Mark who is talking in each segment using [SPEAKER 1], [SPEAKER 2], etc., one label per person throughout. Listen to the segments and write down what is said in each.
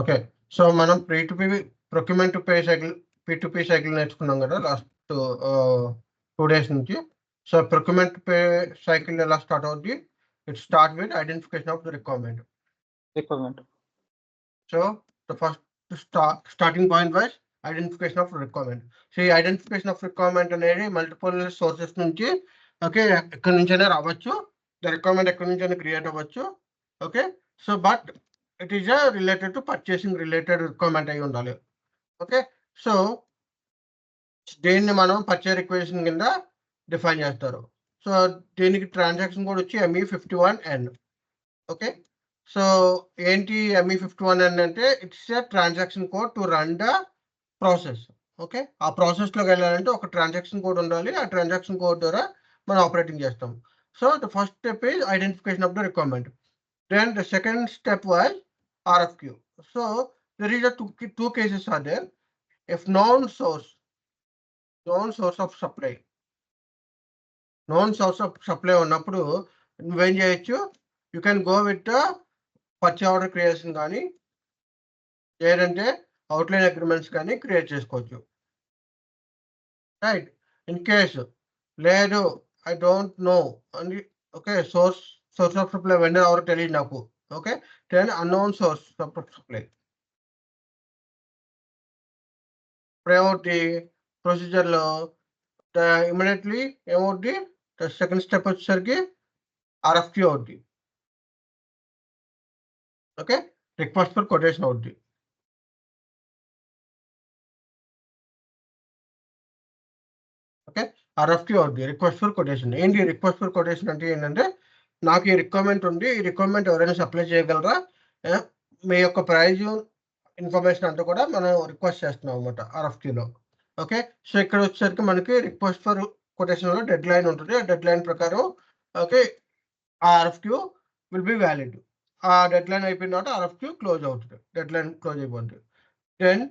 [SPEAKER 1] Okay. So మనం procurement to pay cycle P2P cycle నేర్చుకున్నాం కదా లాస్ట్ 2 days నుంచి. సో ప్రొక్యూర్మెంట్ పే సైకిల్ ఎలా స్టార్ట్ అవుద్ది? It start with identification of the requirement. So the first starting point was identification of requirement. So ఈ identification of requirement అనేది multiple sources నుంచి okay ఎక్కడి నుంచైనా రావచ్చు. ద రిక్వైర్మెంట్ ఎక్కడి నుంచైనా క్రియేట్ అవ్వచ్చు. Okay. So but it is related to purchasing related requirement అయి ఉండాలి. ఓకే. సో దీన్ని మనం పర్చేజ్ రిక్వెజిషన్ కింద డిఫైన్ చేస్తారు. సో దీనికి ట్రాన్సాక్షన్ కోడ్ వచ్చి ME51N. ఓకే. సో ఏంటి ME51N అంటే it's a transaction code to run the process. Okay. ఆ ప్రాసెస్లోకి వెళ్ళాలంటే ఒక ట్రాన్సాక్షన్ కోడ్ ఉండాలి. ఆ ట్రాన్సాక్షన్ కోడ్ ద్వారా మనం ఆపరేటింగ్ చేస్తాం. So the first step is identification of the requirement. Then the second step was RFQ. So there is a two cases are there. If known source of supply ఉన్నప్పుడు నువ్వేం చేయొచ్చు, you can go with purchase order creation కానీ లేదంటే outline agreements కానీ create చేసుకోవచ్చు. Right. In case లేదు I don't know అని okay source of supply vendor ఎవరో తెలియదు నాకు. Okay. Then unknown source of supply. ఇప్పుడు ప్రొసీజర్లో ఇమీడియట్లీ ఏమవుద్ది, సెకండ్ స్టెప్ వచ్చేసరికి RFQ అవుద్ది. ఓకే. రిక్వెస్ట్ ఫర్ కొటేషన్ అవుద్ది. ఓకే. RFQ అవుద్ది, రిక్వెస్ట్ ఫర్ కొటేషన్. ఏంటి రిక్వెస్ట్ ఫర్ కొటేషన్ అంటే ఏంటంటే నాకు ఈ రిక్వైర్మెంట్ ఉంది, ఈ రిక్వైర్మెంట్ ఎవరైనా సప్లై చేయగలరా, మీ యొక్క ప్రైజ్ ఇన్ఫర్మేషన్ అంతా కూడా మనం రిక్వెస్ట్ చేస్తున్నాం అనమాట RFQలో. ఓకే. సో ఇక్కడ వచ్చేసరికి మనకి రిక్వెస్ట్ ఫర్ కొటేషన్లో డెడ్ లైన్ ఉంటుంది. ఆ డెడ్ లైన్ ప్రకారం okay RFQ will be valid. ఆ డెడ్ లైన్ అయిపోయిన తర్వాత RFQ క్లోజ్ అవుతుంది. డెడ్ లైన్ క్లోజ్ అయిపోతుంది. దెన్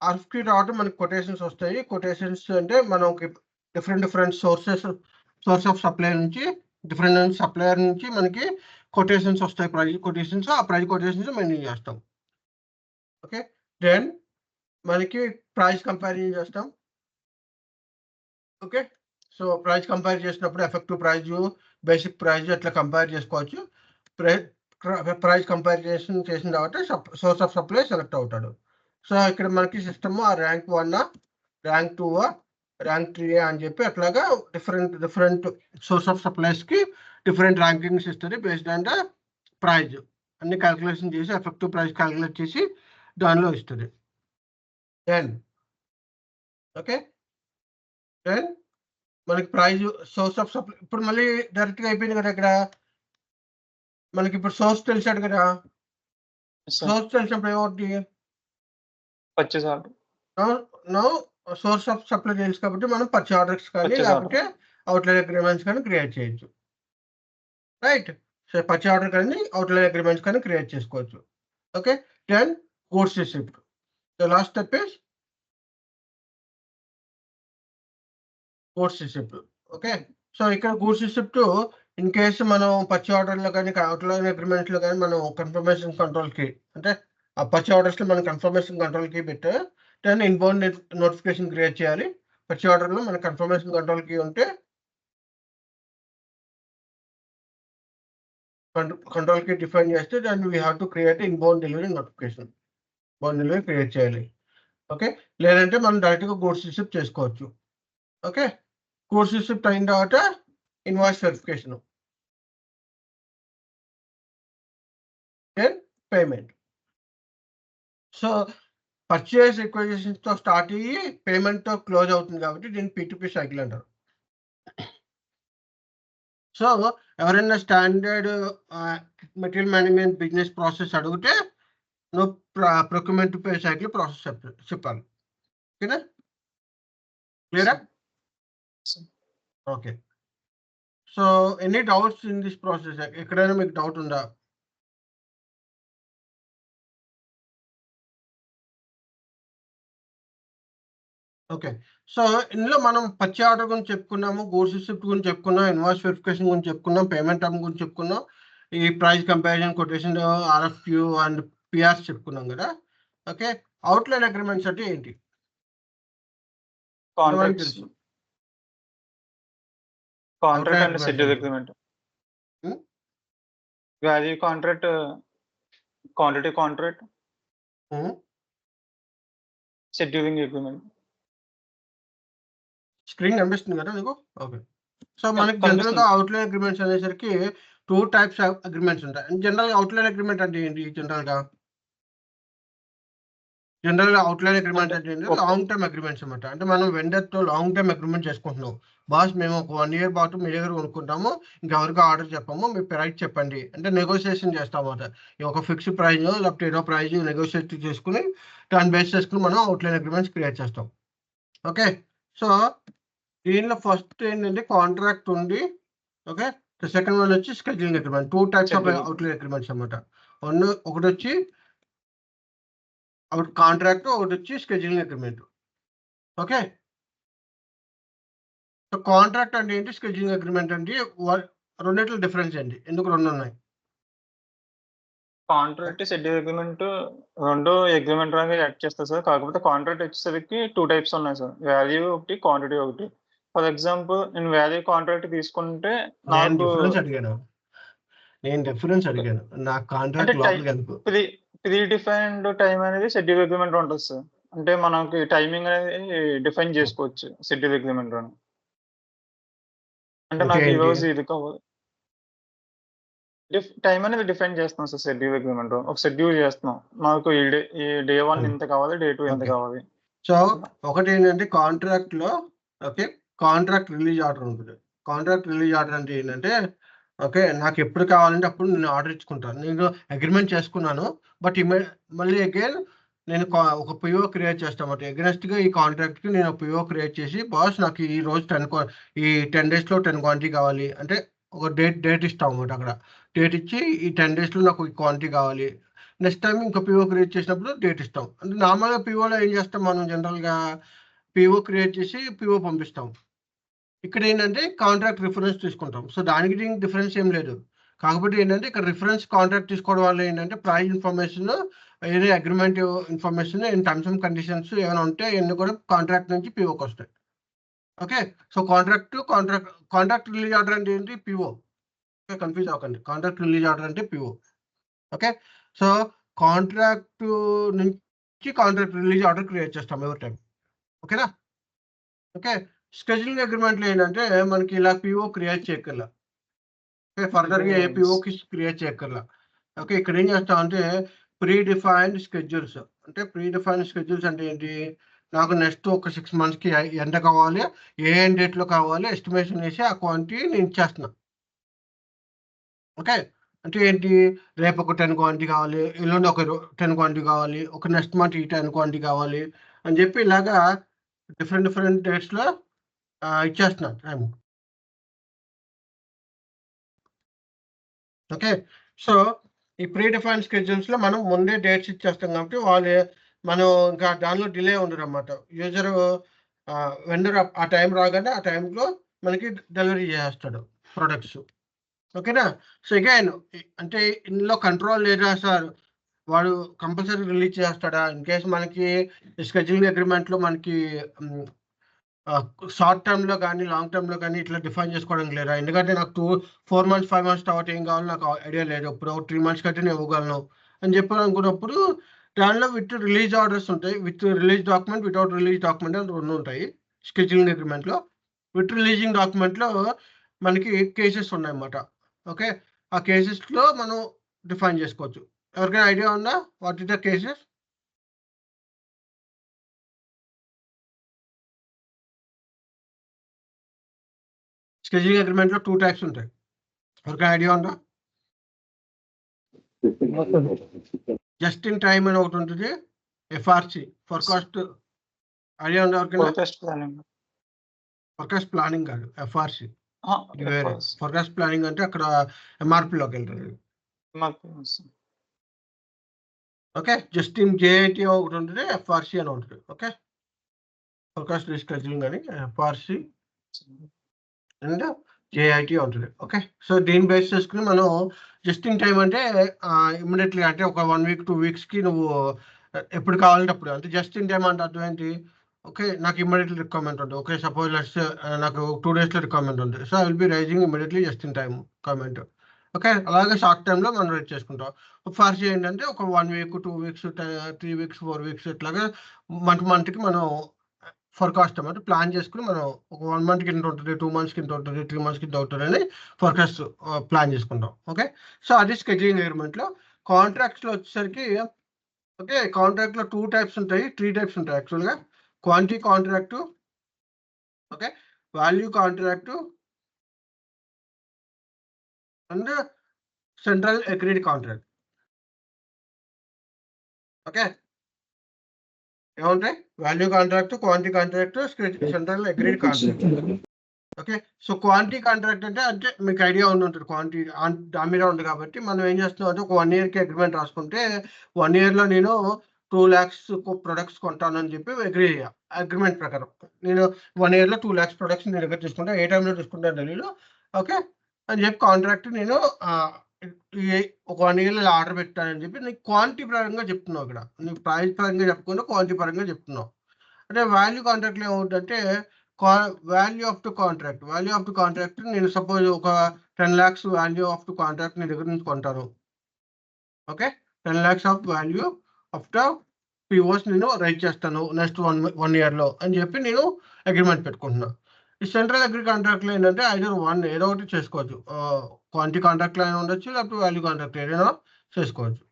[SPEAKER 1] RFQ తర్వాత మనకి కొటేషన్స్ వస్తాయి. కొటేషన్స్ అంటే మనకి డిఫరెంట్ సోర్స్ ఆఫ్ సప్లై నుంచి డిఫరెంట్ సప్లయర్ నుంచి మనకి కొటేషన్స్ వస్తాయి. ప్రైజ్ కొటేషన్స్, ఆ ప్రైజ్ కొటేషన్స్ మెయింటైన్ చేస్తాం. ఓకే. దెన్ మనకి ప్రైస్ కంపారిజన్ చేస్తాం. ఓకే. సో ప్రైస్ కంపేర్ చేసినప్పుడు ఎఫెక్టివ్ ప్రైజ్, బేసిక్ ప్రైజ్ అట్లా కంపేర్ చేసుకోవచ్చు. ప్రైస్ కంపారిజన్ చేసిన తర్వాత సోర్స్ ఆఫ్ సప్లై సెలెక్ట్ అవుతాడు. సో ఇక్కడ మనకి సిస్టమ్ ఆ ర్యాంక్ 1, ర్యాంక్ 2, ర్యాంక్ 3 అని చెప్పి అట్లాగా డిఫరెంట్ సోర్స్ ఆఫ్ సప్లైస్కి డిఫరెంట్ ర్యాంకింగ్స్ ఇస్తుంది బేస్డ్ ఆన్ ద ప్రైజ్. అన్ని క్యాలిక్యులేషన్ చేసి ఎఫెక్టివ్ ప్రైస్ క్యాలిక్యులేట్ చేసి దానిలో ఇస్తుంది. Then okay. దెన్ మనకి ప్రైజ్ సోర్స్ ఆఫ్ సప్లై ఇప్పుడు మళ్ళీ డైరెక్ట్గా అయిపోయింది కదా. ఇక్కడ మనకి ఇప్పుడు సోర్స్ తెలిసాడు కదా. సోర్స్ తెలిసినప్పుడు ఏమవుతుంది,
[SPEAKER 2] purchase order.
[SPEAKER 1] No source of supply తెలుసు కాబట్టి మనం పర్చేస్ ఆర్డర్స్ కానీ లేకపోతే అవుట్లైన్ అగ్రిమెంట్స్ కానీ క్రియేట్ చేయొచ్చు. రైట్. సో పర్చేస్ ఆర్డర్ కానీ అవుట్లైన్ అగ్రిమెంట్స్ కానీ క్రియేట్ చేసుకోవచ్చు. Okay. Then goods receipt. The last step is goods receipt. Okay. So ఇక్కడ గూడ్స్ రిసిప్ట్ ఇన్ కేసు మనం పర్చేస్ ఆర్డర్లో కానీ అవుట్లైన్ అగ్రిమెంట్స్లో కానీ మనం కన్ఫర్మేషన్ కంట్రోల్కి అంటే ఆ పర్చేస్ ఆర్డర్స్లో మనం కన్ఫర్మేషన్ కంట్రోల్కి పెట్టే దెన్ ఇన్బౌండ్ నోటిఫికేషన్ క్రియేట్ చేయాలి. పర్చేస్ ఆర్డర్లో మన కన్ఫర్మేషన్ కంట్రోల్కి ఉంటే కంట్రోల్కి డిఫైన్ చేస్తే దాన్ని we have to create inbound delivery notification. Inbound delivery create చేయాలి. ఓకే. లేదంటే మనం డైరెక్ట్గా గూడ్స్ రిసిప్ట్ చేసుకోవచ్చు. ఓకే. గూడ్స్ రిసిప్ట్ అయిన తర్వాత invoice verification, then payment. So purchase రిక్వెజిషన్స్తో స్టార్ట్ అయ్యి పేమెంట్తో క్లోజ్ అవుతుంది కాబట్టి దీన్ని P2P సైకిల్ అంటారు. సో ఎవరైనా standard material management business process అడిగితే నువ్వు procurement to pay cycle process చెప్పాలి. ఓకేనా, క్లియరా? Okay. So any doubts in this process? ఎక్కడైనా మీకు డౌట్ ఉందా? ఓకే. సో ఇందులో మనం పర్చేస్ ఆర్డర్ గురించి చెప్పుకున్నాము, గూడ్స్ రిసిప్ట్ గురించి చెప్పుకున్నాం, ఇన్వాయిస్ వెరిఫికేషన్ గురించి చెప్పుకున్నాం, పేమెంట్ టర్మ్ గురించి చెప్పుకున్నాం, ఈ price comparison, quotation, RFQ and PRs చెప్పుకున్నాం కదా. ఓకే, అవుట్లైన్ అగ్రిమెంట్స్ అంటే ఏంటి?
[SPEAKER 2] కాంట్రాక్ట్స్,
[SPEAKER 1] తెలుసు
[SPEAKER 2] contract and schedule agreement, value contract, quantity contract, scheduling agreement.
[SPEAKER 1] Screen కనిపిస్తుంది కదా నీకు? ఓకే, సో మనకి జనరల్ గా అవుట్లైన్ అగ్రిమెంట్స్ అనేసరికి 2 టైప్స్ ఆఫ్ అగ్రిమెంట్స్ ఉంటాయి. జనరల్ గా అవుట్లైన్ అగ్రిమెంట్ అంటే ఏంటి? జనరల్ గా అవుట్లైన్ అగ్రిమెంట్ అంటే ఏంటి? లాంగ్ టర్మ్ అగ్రిమెంట్స్ అనమాట. అంటే మనం వెండర్ తో లాంగ్ టర్మ్ అగ్రిమెంట్ చేసుకుంటున్నాం. బాస్ మేము ఒక 1 year పాటు మీ దగ్గర కొనుక్కుంటాము, ఇంకెవరికి ఆర్డర్ చెప్పాము, మీ ప్రైస్ చెప్పండి అంటే నెగోషియేషన్ చేస్తాం అన్నమాట. ఒక ఫిక్స్డ్ ప్రైస్ లేకపోతే ఏదో ప్రైస్ నెగోషియేట్ చేసుకుని దాన్ని బేస్ చేసుకుని మనం అవుట్లైన్ అగ్రిమెంట్స్ క్రియేట్ చేస్తాం. ఓకే, సో దీనిలో ఫస్ట్ ఏంటంటే కాంట్రాక్ట్ ఉంది. ఓకే, సెకండ్ వన్ వచ్చి scheduling agreement. 2 types of outline agreements అనమాట. ఒకటి వచ్చి కాంట్రాక్ట్, ఒకటి వచ్చి scheduling agreement. Okay, so contract అంటే ఏంటి, స్కెడ్యూలింగ్ అగ్రిమెంట్ అంటే రెండిట్లో డిఫరెన్స్ ఏంటి? ఎందుకు రెండు ఉన్నాయి?
[SPEAKER 2] కాంట్రాక్ట్, షెడ్యూల్ అగ్రిమెంట్ రెండు అగ్రిమెంట్ అనేది యాడ్ చేస్తారు సార్. కాకపోతే కాంట్రాక్ట్ వచ్చేసరికి 2 టైప్స్ ఉన్నాయి సార్, వాల్యూ ఒకటి, క్వాంటిటీ ఒకటి. ఫర్ ఎగ్జాంపుల్ నేను వాల్యూ కాంట్రాక్ట్ తీసుకుంటే నాకు
[SPEAKER 1] డిఫరెన్స్ అడిగాను. నాకు కాంట్రాక్ట్ లోపలికి ఎందుకు?
[SPEAKER 2] ప్రీ డిఫైన్డ్ టైం అనేది షెడ్యూల్ అగ్రిమెంట్ ఉంటుంది సార్. అంటే మనకి టైమింగ్ అనేది డిఫైన్ చేసుకోవచ్చు షెడ్యూల్ అగ్రిమెంట్ లో. అంటే నాకు ఈ రోజు ఇది కావాలి, టైం అనేది డిఫైన్ చేస్తాం సార్ షెడ్యూల్ అగ్రిమెంట్. ఒక షెడ్యూల్ చేస్తున్నాం, నాకు ఈ డే 1 ఇంత కావాలి, డే 2 ఇంత కావాలి.
[SPEAKER 1] సో ఒకటి ఏంటంటే కాంట్రాక్ట్ లో, ఓకే, కాంట్రాక్ట్ రిలీజ్ ఆర్డర్ ఉంటుంది. కాంట్రాక్ట్ రిలీజ్ ఆర్డర్ అంటే ఏంటంటే, ఓకే, నాకు ఎప్పుడు కావాలంటే అప్పుడు నేను ఆర్డర్ ఇచ్చుకుంటాను. నేను అగ్రిమెంట్ చేసుకున్నాను, బట్ మళ్ళీ అగైన్ నేను ఒక పిఓ క్రియేట్ చేస్తాను. అగెనెస్ట్ గా ఈ కాంట్రాక్ట్ కి నేను పిఓ క్రియేట్ చేసి, బాస్ నాకు ఈ రోజు 10 days లో 10 క్వాంటిటీ కావాలి అంటే ఒక డేట్ ఇస్తాం అన్నమాట. అక్కడ డేట్ ఇచ్చి ఈ 10 days లో నాకు ఈ క్వాంటిటీ కావాలి. నెక్స్ట్ టైం ఇంకో పిఓ క్రియేట్ చేసినప్పుడు డేట్ ఇస్తాం. అంటే నార్మల్గా పిఓలో ఏం చేస్తాం మనం, జనరల్గా పిఓ క్రియేట్ చేసి పిఓ పంపిస్తాం. ఇక్కడ ఏంటంటే కాంట్రాక్ట్ రిఫరెన్స్ తీసుకుంటాం. సో దానికి దీనికి డిఫరెన్స్ ఏం లేదు. కాకపోతే ఏంటంటే ఇక్కడ రిఫరెన్స్ కాంట్రాక్ట్ తీసుకోవడం వల్ల ఏంటంటే ప్రైస్ ఇన్ఫర్మేషన్, ఏదైనా agreement information, terms and conditions ఏమైనా ఉంటే ఇవన్నీ కూడా కాంట్రాక్ట్ నుంచి పిఓకి వస్తాయి. Okay, so contract release order అంటే ఏంటి? పిఓ. కన్ఫ్యూజ్ అవ్వకండి, కాంట్రాక్ట్ రిలీజ్ ఆర్డర్ అంటే పిఓ. ఓకే, సో కాంట్రాక్ట్ నుంచి కాంట్రాక్ట్ రిలీజ్ ఆర్డర్ క్రియేట్ చేస్తాం ఎవరి టైం. ఓకేనా? ఓకే, స్కెడ్యూలింగ్ అగ్రిమెంట్లో ఏంటంటే మనకి ఇలా పిఓ క్రియేట్ చేయక్కర్లా. ఓకే, ఫర్దర్గా ఏ పిఓకి క్రియేట్ చేయక్కర్లా. ఓకే, ఇక్కడ ఏం చేస్తామంటే ప్రీ డిఫైన్డ్ స్కెడ్యూల్స్. అంటే ప్రీ డిఫైన్డ్ స్కెడ్యూల్స్ అంటే ఏంటి? నాకు నెక్స్ట్ ఒక 6 monthsకి ఎంత కావాలి, ఏ డేట్లో కావాలి, ఎస్టిమేషన్ వేసి ఆ క్వాంటిటీ నేను ఇచ్చేస్తున్నా. ఓకే, అంటే ఏంటి? రేపు ఒక 10 క్వాంటిటీ కావాలి, ఎల్లుండి ఒక 10 క్వాంటిటీ కావాలి, ఒక నెక్స్ట్ మంత్ ఈ 10 క్వాంటిటీ కావాలి అని చెప్పి ఇలాగా డిఫరెంట్ డేట్స్లో ఇచ్చేస్తున్నాను టైం. ఓకే, సో ఈ ప్రీ డిఫైన్ స్కెడ్యూల్స్లో మనం ముందే డేట్స్ ఇచ్చేస్తాం కాబట్టి మనం ఇంకా దానిలో డిలే ఉండదు అన్నమాట. యూజర్ వెండర్ ఆ టైం రాగానే ఆ టైంలో మనకి డెలివరీ చేస్తాడు ప్రొడక్ట్స్. ఓకేనా? సో అగైన్ అంటే ఇందులో కంట్రోల్ లేదా సార్, వాడు కంపల్సరీ రిలీజ్ చేస్తాడా? ఇన్ కేస్ మనకి స్కెడ్యూలింగ్ అగ్రిమెంట్లో మనకి షార్ట్ టర్మ్లో కానీ లాంగ్ టర్మ్లో కానీ ఇట్లా డిఫైన్ చేసుకోవడానికి లేదా? ఎందుకంటే నాకు 4 months 5 months తర్వాత ఏం కావాలో నాకు ఐడియా లేదు. ఇప్పుడు 3 months కంటే నేను ఇవ్వగలను అని చెప్పి అనుకున్నప్పుడు దానిలో విత్ రిలీజ్ ఆర్డర్స్ ఉంటాయి, with release document, without release document అని 2 ఉంటాయి స్కెడ్యూలింగ్ అగ్రిమెంట్లో. విత్ రిలీజింగ్ డాక్యుమెంట్లో మనకి కేసెస్ ఉన్నాయన్నమాట. ఓకే, ఆ కేసెస్లో మనం డిఫైన్ చేసుకోవచ్చు. ఎవరికైనా ఐడియా ఉందా what is the cases? Scheduling అగ్రిమెంట్లో 2 టైప్స్ ఉంటాయి. ఎవరికైనా ఐడియా ఉందా? జస్ట్ ఇన్ టైమ్ అని ఒకటి ఉంటుంది, ఎఫ్ఆర్సి ఫోర్కాస్ట్. ఐడియా ఉందా ఎవరికైనా? ఫోర్కాస్ట్ ప్లానింగ్ కాదు, ఎఫ్ఆర్సి. వేరే ఫోర్కాస్ట్ ప్లానింగ్ అంటే అక్కడ ఎంఆర్పిలోకి వెళ్తుంది. ఓకే, జస్ట్ ఇన్ జేఐటీ ఒకటి ఉంటుంది, ఎఫ్ఆర్సి అని ఉంటుంది. ఓకే, ఫోర్కాస్ట్ రీస్కెడ్యూలింగ్ అని ఎఫ్ఆర్సి అండ్ జేఐటీ ఉంటుంది. ఓకే, సో దీన్ని బేస్ చేసుకుని మనం జస్ట్ ఇన్ టైం అంటే ఇమ్మీడియట్లీ అంటే ఒక 1 వీక్ 2 వీక్స్కి నువ్వు ఎప్పుడు కావాలంటే అప్పుడు, అంటే జస్ట్ ఇన్ టైం అంటే అర్థం ఏంటి? ఓకే, నాకు ఇమ్మీడియట్లీ రిక్వైర్మెంట్ ఉంది. ఓకే, సపోజ్ లెట్స్ నాకు 2 డేస్లో రిక్వైర్మెంట్ ఉంది. So I will be raising immediately just in time requirement. Okay, అలాగే షార్ట్ టైంలో మనం రైజ్ చేసుకుంటాం. ఫస్ట్ ఏంటంటే ఒక 1 వీక్ 2 వీక్స్ 3 వీక్స్ 4 వీక్స్ ఇట్లాగా మంత్కి మనం ఫోర్కాస్ట్ అంటే ప్లాన్ చేసుకుని మనం ఒక 1 మంత్కి ఇంత ఉంటుంది, 2 మంత్స్కి ఇంత ఉంటుంది, 3 మంత్స్కి ఇంత ఉంటుంది అని ఫోర్కాస్ట్ ప్లాన్ చేసుకుంటాం. ఓకే, సో అది స్కెడ్యూలింగ్ అగ్రిమెంట్లో. కాంట్రాక్ట్స్లో వచ్చేసరికి ఓకే, కాంట్రాక్ట్లో 2 టైప్స్ ఉంటాయి, 3 టైప్స్ ఉంటాయి యాక్చువల్గా. Quantity contract, okay, value contract and central agreed contract. Okay, ఏముంటాయి? Value contract, quantity contract, central agreed contract. Okay, so quantity contract అంటే మీకు ఐడియా ఉంటుంది క్వాంటిటీ దాని మీద ఉంది కాబట్టి మనం ఏం చేస్తున్నాం అంటే ఒక 1 ఇయర్కి అగ్రిమెంట్ రాసుకుంటే 1 ఇయర్లో నేను 2 lakhs ప్రొడక్ట్స్ కొంటానని చెప్పి అగ్రీ అయ్యా. అగ్రిమెంట్ ప్రకారం నేను 1 ఇయర్లో 2 lakhs ప్రొడక్ట్స్ నేను దగ్గర తీసుకుంటా, ఏ టైంలో తీసుకుంటాను తెలియదు. ఓకే అని చెప్పి కాంట్రాక్ట్ నేను ఒక 1 ఇయర్లో ఆర్డర్ పెట్టానని చెప్పి నీకు క్వాంటిటీ పరంగా చెప్తున్నావు. ఇక్కడ నీకు ప్రైస్ పరంగా చెప్పకుండా క్వాంటిటీ పరంగా చెప్తున్నావు. అంటే వాల్యూ కాంట్రాక్ట్లో ఏమవుతుందంటే వాల్యూ ఆఫ్ ద కాంట్రాక్ట్ నేను సపోజ్ ఒక 10 lakhs value of the contract నీ దగ్గర నుంచి కొంటాను. Okay, 10 lakhs of value of the POs నేను రైట్ చేస్తాను నెక్స్ట్ 1 ఇయర్లో అని చెప్పి నేను అగ్రిమెంట్ పెట్టుకుంటున్నా. ఈ సెంట్రల్ అగ్రి కాంట్రాక్ట్లో ఏంటంటే ఏదో ఒకటి చేసుకోవచ్చు. క్వాంటిటీ కాంట్రాక్ట్లో అయినా ఉండొచ్చు, లేకపోతే వాల్యూ కాంట్రాక్ట్ ఏదైనా చేసుకోవచ్చు.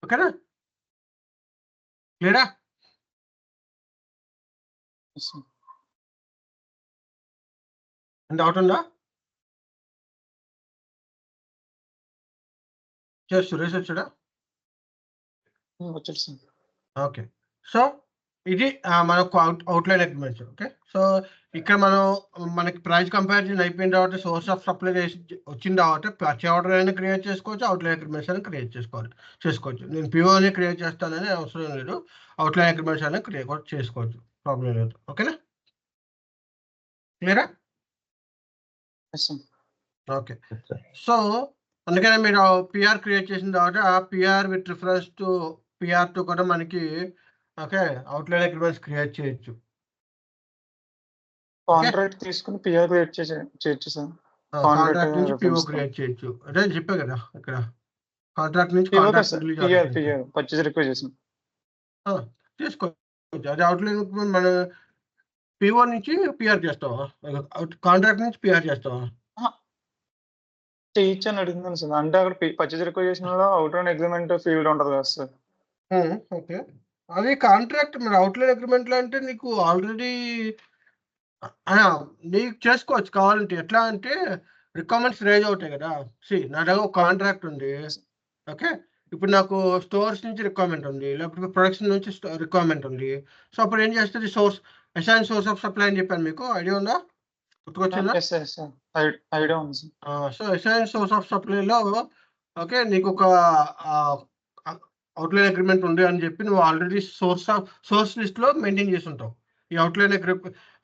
[SPEAKER 1] ఓకేనా, క్లియరా? డౌట్ ఉందా? సురేష్ వచ్చాడా?
[SPEAKER 2] వచ్చాడు సార్.
[SPEAKER 1] ఓకే, సో ఇది మనకు అవుట్లైన్ అగ్రిమెంట్స్. ఓకే, సో ఇక్కడ మనకి ప్రైస్ కంపారిజన్ అయిపోయిన తర్వాత సోర్స్ ఆఫ్ సప్లై వచ్చిన తర్వాత పర్చేజ్ ఆర్డర్ అయినా క్రియేట్ చేసుకోవచ్చు, అవుట్లైన్ అగ్రిమెంట్స్ అయినా క్రియేట్ చేసుకోవచ్చు. నేను పిఓ అనే క్రియేట్ చేస్తానని అవసరం లేదు, అవుట్లైన్ అగ్రిమెంట్స్ అయినా క్రియేట్ చేసుకోవచ్చు, ప్రాబ్లం లేదు. ఓకేనా, క్లియరా? ఓకే, సో అందుకనే మీరు పిఆర్ క్రియేట్ చేసిన తర్వాత పిఆర్ విత్ రిఫరెన్స్ టు పిఆర్తో కూడా మనకి ఓకే అవుట్లైన్ అగ్రిమెంట్స్ క్రియేట్ చేయొచ్చు.
[SPEAKER 2] కాంట్రాక్ట్ తీసుకుని పిఆర్ క్రియేట్ చేయొచ్చు సార్.
[SPEAKER 1] కాంట్రాక్ట్ నుంచి పిఓ క్రియేట్ చేయొచ్చు. అదే చెప్పా కదా ఇక్కడ కాంట్రాక్ట్ నుంచి
[SPEAKER 2] పర్చేజ్ రిక్వెస్ట్ చేసాను
[SPEAKER 1] చేసుకోవచ్చు. అది అవుట్లైన్ మన పిఓ నుంచి పిఆర్ చేస్తావా, కాంట్రాక్ట్ నుంచి పిఆర్ చేస్తావా?
[SPEAKER 2] చేయొచ్చు అని అడుగుతున్నాను సార్. అంటే అక్కడ పర్చేజ్ రిక్వెస్ట్ చేసిన అవుట్లైన్ అగ్రిమెంట్ ఫీల్డ్ ఉంటుంది కదా సార్.
[SPEAKER 1] ఓకే, అది కాంట్రాక్ట్ మరి అవుట్లైన్ అగ్రిమెంట్లో అంటే నీకు ఆల్రెడీ నీకు చేసుకోవచ్చు కావాలంటే. ఎట్లా అంటే రిక్వైర్మెంట్స్ రేజ్ అవుతాయి కదా. నా దగ్గర ఒక కాంట్రాక్ట్ ఉంది. ఓకే, ఇప్పుడు నాకు స్టోర్స్ నుంచి రిక్వైర్మెంట్ ఉంది, లేకపోతే ప్రొడక్షన్ నుంచి రిక్వైర్మెంట్ ఉంది. సో అప్పుడు ఏం చేస్తుంది అసైన్ సోర్స్ ఆఫ్ సప్లై అని చెప్పాను, మీకు ఐడియా ఉందా? గుర్తుకొచ్చిందా?
[SPEAKER 2] ఐడియా ఉంది sir.
[SPEAKER 1] So assign source of సప్లైలో ఓకే నీకు ఒక అవుట్లైన్ అగ్రిమెంట్ ఉంది అని చెప్పి నువ్వు ఆల్రెడీ సోర్స్ లిస్ట్లో మెయింటైన్ చేసి ఉంటావు. ఈ అవుట్లైన్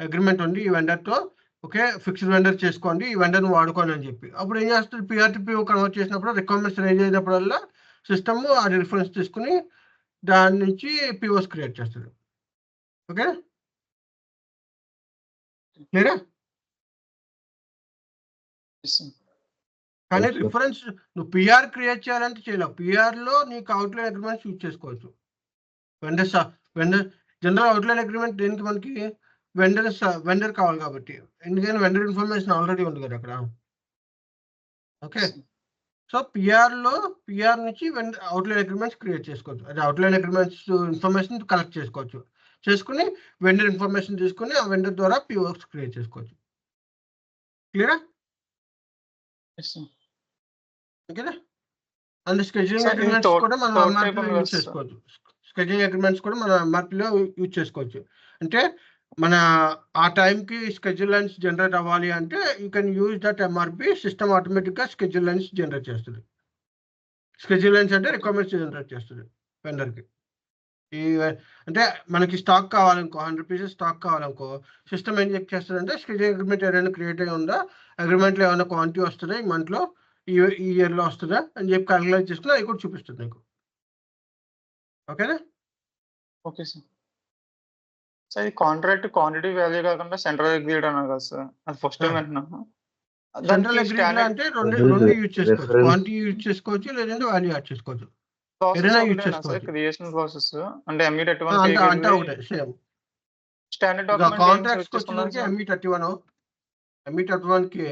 [SPEAKER 1] అగ్రిమెంట్ ఉంది ఈ వెండర్తో, ఓకే ఫిక్స్డ్ వెండర్ చేసుకోండి, ఈ వెండర్ని వాడుకోండి అని చెప్పి. అప్పుడు ఏం చేస్తుంది పిఆర్ టు పిఓ కన్వర్ట్ చేసినప్పుడు రిక్వైర్మెంట్స్ రేజ్ అయినప్పుడల్లా సిస్టమ్ అది రిఫరెన్స్ తీసుకుని దాని నుంచి పిఓస్ క్రియేట్ చేస్తుంది. ఓకే, క్లియరా? కానీ రిఫరెన్స్ నువ్వు పిఆర్ క్రియేట్ చేయాలంటే చేయలేవు. పిఆర్లో నీకు అవుట్లైన్ అగ్రిమెంట్స్ యూజ్ చేసుకోవచ్చు. వెండర్ జనరల్ అవుట్లైన్ అగ్రిమెంట్ దేనికి మనకి వెండర్ కావాలి కాబట్టి, ఎందుకంటే వెండర్ ఇన్ఫర్మేషన్ ఆల్రెడీ ఉంది కదా అక్కడ. ఓకే, సో పిఆర్ నుంచి అవుట్లైన్ అగ్రిమెంట్స్ క్రియేట్ చేసుకోవచ్చు. అది అవుట్లైన్ అగ్రిమెంట్స్ ఇన్ఫర్మేషన్ కలెక్ట్ చేసుకుని వెండర్ ఇన్ఫర్మేషన్ తీసుకుని ఆ వెండర్ ద్వారా పిఓస్ క్రియేట్ చేసుకోవచ్చు. క్లియరా? ఓకేనా, అండ్ స్కెడ్యూలింగ్ అగ్రిమెంట్స్ కూడా మనం ఎంఆర్పీలో యూజ్ చేసుకోవచ్చు. స్కెడ్యూలింగ్ అగ్రిమెంట్స్ కూడా మనం ఎంఆర్పీలో యూజ్ చేసుకోవచ్చు. అంటే మన ఆ టైంకి స్కెడ్యూల్ లైన్స్ జనరేట్ అవ్వాలి అంటే you can use that MRP. System ఆటోమేటిక్గా స్కెడ్యూల్ లైన్స్ జనరేట్ చేస్తుంది. స్కెడ్యూల్ లైన్స్ అంటే రిక్వైర్మెంట్స్ జనరేట్ చేస్తుంది వెండర్కి. ఈ అంటే మనకి స్టాక్ కావాలనుకో 100 పీసెస్ స్టాక్ కావాలనుకో సిస్టమ్ ఏం చెక్ చేస్తుందంటే స్కెడ్యూల్ అగ్రిమెంట్ ఏదైనా క్రియేట్ అయ్యి ఉందా, అగ్రిమెంట్లో ఏమైనా క్వాంటిటీ వస్తుందా ఈ మంత్లో, ఈ ఇయర్లో వస్తుందా అని చెప్పి క్యాలిక్యులేట్ చేసుకుని అవి కూడా చూపిస్తుంది నీకు. ఓకేనా?
[SPEAKER 2] Okay sir. సార్ ఈ కాంట్రాక్ట్ క్వాంటిటీ వాల్యూ కాకుండా సెంట్రల్ అగ్రీడ్ అన్నారు కదా సార్, అది ఫస్ట్ టైం వింటున్నాను.
[SPEAKER 1] సెంట్రల్
[SPEAKER 2] దానికి
[SPEAKER 1] అగ్రీడ్ అంటే రెండు యూజ్ చేసుకోవచ్చు,
[SPEAKER 3] Reference.
[SPEAKER 1] క్వాంటిటీ యూజ్ చేసుకోవచ్చు లేదంటే వాల్యూ యాడ్ చేసుకోవచ్చు.
[SPEAKER 2] ప్రాసెస్
[SPEAKER 1] ఏదైనా యూజ్
[SPEAKER 2] ఒకటేనా సార్?
[SPEAKER 1] చేసుకోవచ్చు.
[SPEAKER 2] క్రియేషన్ ప్రాసెస్ అంటే ME31
[SPEAKER 1] అంతా ఒకటే సేమ్.
[SPEAKER 2] స్టాండర్డ్
[SPEAKER 1] ఇక
[SPEAKER 2] డాక్యుమెంట్
[SPEAKER 1] కాంట్రాక్ట్స్కి వచ్చేసరికి ME31కి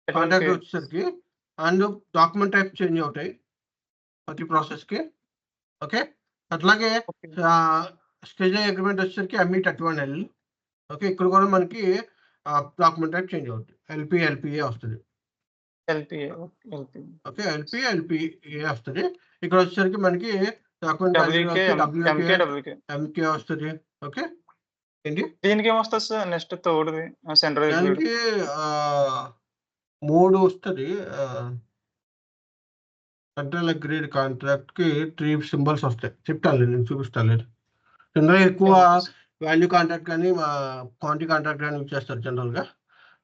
[SPEAKER 1] కాంట్రాక్ట్ వచ్చేసరికి అండ్ డాక్యుమెంట్ టైప్ చేంజ్ అవుతాయి ప్రతి ప్రాసెస్కి. ఓకే, అట్లాగే స్కెడ్యూల్ అగ్రిమెంట్ వచ్చేసరికి ME31L. ఓకే, ఇక్కడ కూడా మనకి డాక్యుమెంట్ టైప్ చేంజ్ అవుతుంది, LPA వస్తుంది. ఓకే, LPA వస్తుంది. ఇక్కడ వచ్చేసరికి మనకి డాక్యుమెంట్ MK వస్తుంది. ఓకే, ఏంటి
[SPEAKER 2] దీనికి ఏమొస్తుంది సార్ నెక్స్ట్ థర్డ్ది సెంట్రల్ అగ్రీడ్?
[SPEAKER 1] దానికి 3 వస్తుంది. సెంట్రల్ అగ్రీడ్ కాంట్రాక్ట్ కి 3 సింబల్స్ వస్తాయి, చెప్తాను నేను చూపిస్తాను. జనరల్గా ఎక్కువ వాల్యూ కాంట్రాక్ట్ కానీ క్వాంటిటీ కాంట్రాక్ట్ కానీ యూజ్ చేస్తారు జనరల్గా.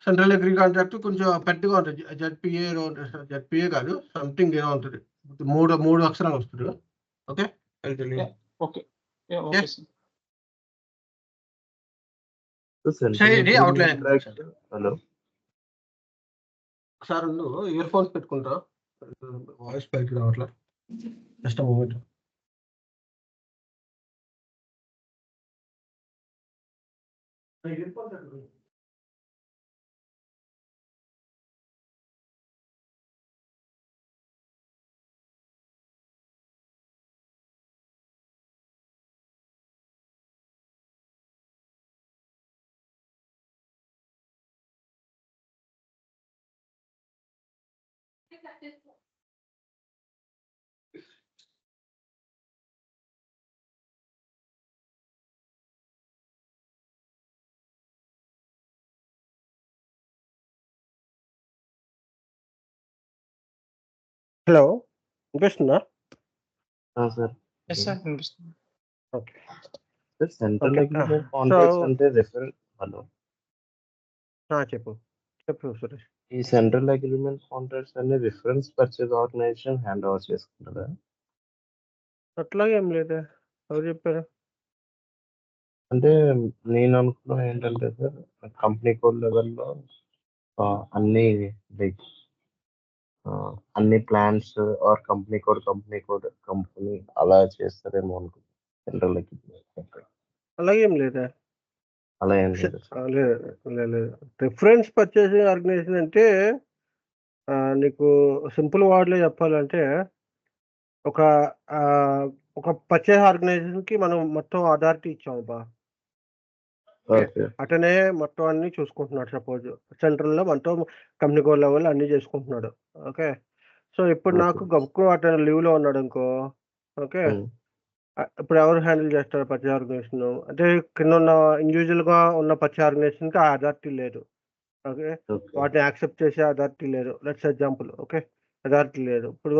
[SPEAKER 1] సెంట్రల్ అగ్రీ కాంట్రాక్ట్ కొంచెం పెద్దగా ఉంటుంది, జెడ్పిఏ కాదు సంథింగ్ ఏదో ఉంటుంది, మూడు అక్షరాలు వస్తుంది. Okay,
[SPEAKER 3] hello
[SPEAKER 1] sir earphones పెట్టుకుంటా, వాయిస్ పైకి రావట్లా, జస్ట్ మూమెంట్. హలో, వినిపిస్తుందా?
[SPEAKER 3] Sir
[SPEAKER 1] okay,
[SPEAKER 3] central agreement contracts అంటే రిఫరెన్స్. హలో
[SPEAKER 1] చెప్పు సురేష్.
[SPEAKER 3] ఈ సెంట్రల్ అగ్రిమెంట్ కాంట్రాక్ట్స్ అన్ని reference purchase organisation hand over చేసుకుంటుందా?
[SPEAKER 1] అట్లాగే ఏం లేదా, ఎవరు చెప్పారు?
[SPEAKER 3] అంటే నేను అనుకున్నా ఏంటంటే సార్, కంపెనీ కోడ్ లెవెల్లో అన్ని లైక్ అన్ని plans or company code company అలా చేస్తారేమో అనుకుంటున్నాను సెంట్రల్ అగ్రిమెంట్.
[SPEAKER 1] అలాగే ఏం లేదా,
[SPEAKER 3] అలా ఏం లేదు.
[SPEAKER 1] లేదు. రిఫరెన్స్ పర్చేసింగ్ ఆర్గనైజేషన్ అంటే నీకు సింపుల్ వర్డ్లో చెప్పాలంటే ఒక పర్చేస్ ఆర్గనైజేషన్కి మనం మొత్తం అథారిటీ ఇచ్చాము బా, అతనే మొత్తం అన్ని చూసుకుంటున్నాడు. సపోజ్ సెంట్రల్లో మొత్తం కంపెనీ కోడ్ లెవెల్ అన్ని చేసుకుంటున్నాడు. ఓకే, సో ఇప్పుడు నాకు గబుక్కు అతను లీవ్లో ఉన్నాడు అనుకో, ఓకే, ఇప్పుడు ఎవరు హ్యాండిల్ చేస్తారు పర్చేస్ ఆర్గనైజేషన్? అంటే కింద ఉన్న ఇండివిజువల్గా ఉన్న పర్చేస్ ఆర్గనైజేషన్కి ఆ అథారిటీ లేదు. ఓకే, వాటిని యాక్సెప్ట్ చేసే అథారిటీ లేదు. Let's example. ఓకే, అథారిటీ లేదు. ఇప్పుడు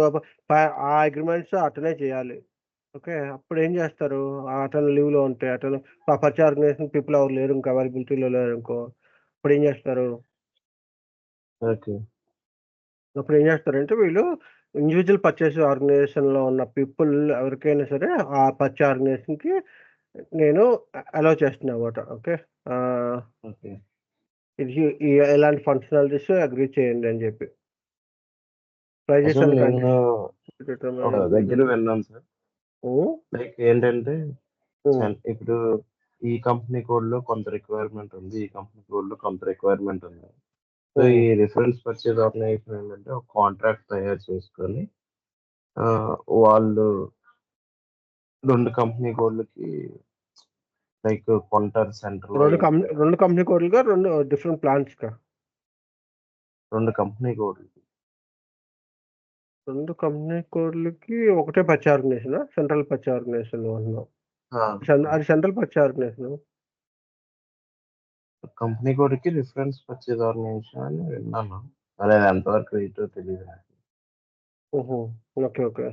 [SPEAKER 1] ఆ అగ్రిమెంట్స్ అతనే చేయాలి. ఓకే, అప్పుడు ఏం చేస్తారు? అతను లీవ్లో ఉంటే అతను ఆ పర్చేస్ ఆర్గనైజేషన్ పీపుల్ ఎవరు లేరు, ఇంకా అవైలబిలిటీలో లేరు అనుకో, అప్పుడు ఏం చేస్తారు? అప్పుడు ఏం చేస్తారంటే వీళ్ళు ఇండివిజువల్ పర్చేస్ ఆర్గనైజేషన్లో ఉన్న పీపుల్ ఎవరికైనా సరే ఆ పర్చేస్ ఆర్గనైజేషన్కి నేను అలౌ చేస్తున్నా అన్నమాట. ఓకే, ఇది ఎలాంటి ఫంక్షనాలిటీస్ అగ్రీ చేయండి అని చెప్పి. ప్రైజెస్
[SPEAKER 3] దగ్గర విన్నాను సార్. లైక్ ఏంటంటే ఇప్పుడు ఈ కంపెనీ కోడ్ లో కొంత రిక్వైర్మెంట్ ఉంది, ఈ కంపెనీ కోడ్ లో కొంత రిక్వైర్మెంట్ ఉంది. సో ఈ రిఫరెన్స్ పర్చేజ్ ఆర్గనైజేషన్ ఏంటంటే ఒక కాంట్రాక్ట్ తయారు చేసుకొని వాళ్ళు 2 కంపెనీ కోడ్లకి లైక్ కొంటారు. సెంట్రల్
[SPEAKER 1] 2 కంపెనీ కోడ్లుగా 2 డిఫరెంట్ ప్లాన్స్ కా
[SPEAKER 3] 2 కంపెనీ కోడ్లకి
[SPEAKER 1] 2 కంపెనీ కోడ్లకి ఒకటే purchase organisation, central purchase organisation అన్నావు. అది సెంట్రల్ పర్చేస్ ఆర్గనైజేషన్.
[SPEAKER 3] కంపెనీ కోడ్కి రిఫరెన్స్ పర్చేజ్ ఆర్గనైజేషన్ అని విన్నాను. మరి అది ఎంతవరకు రైటో తెలియదు.
[SPEAKER 1] ఓకే,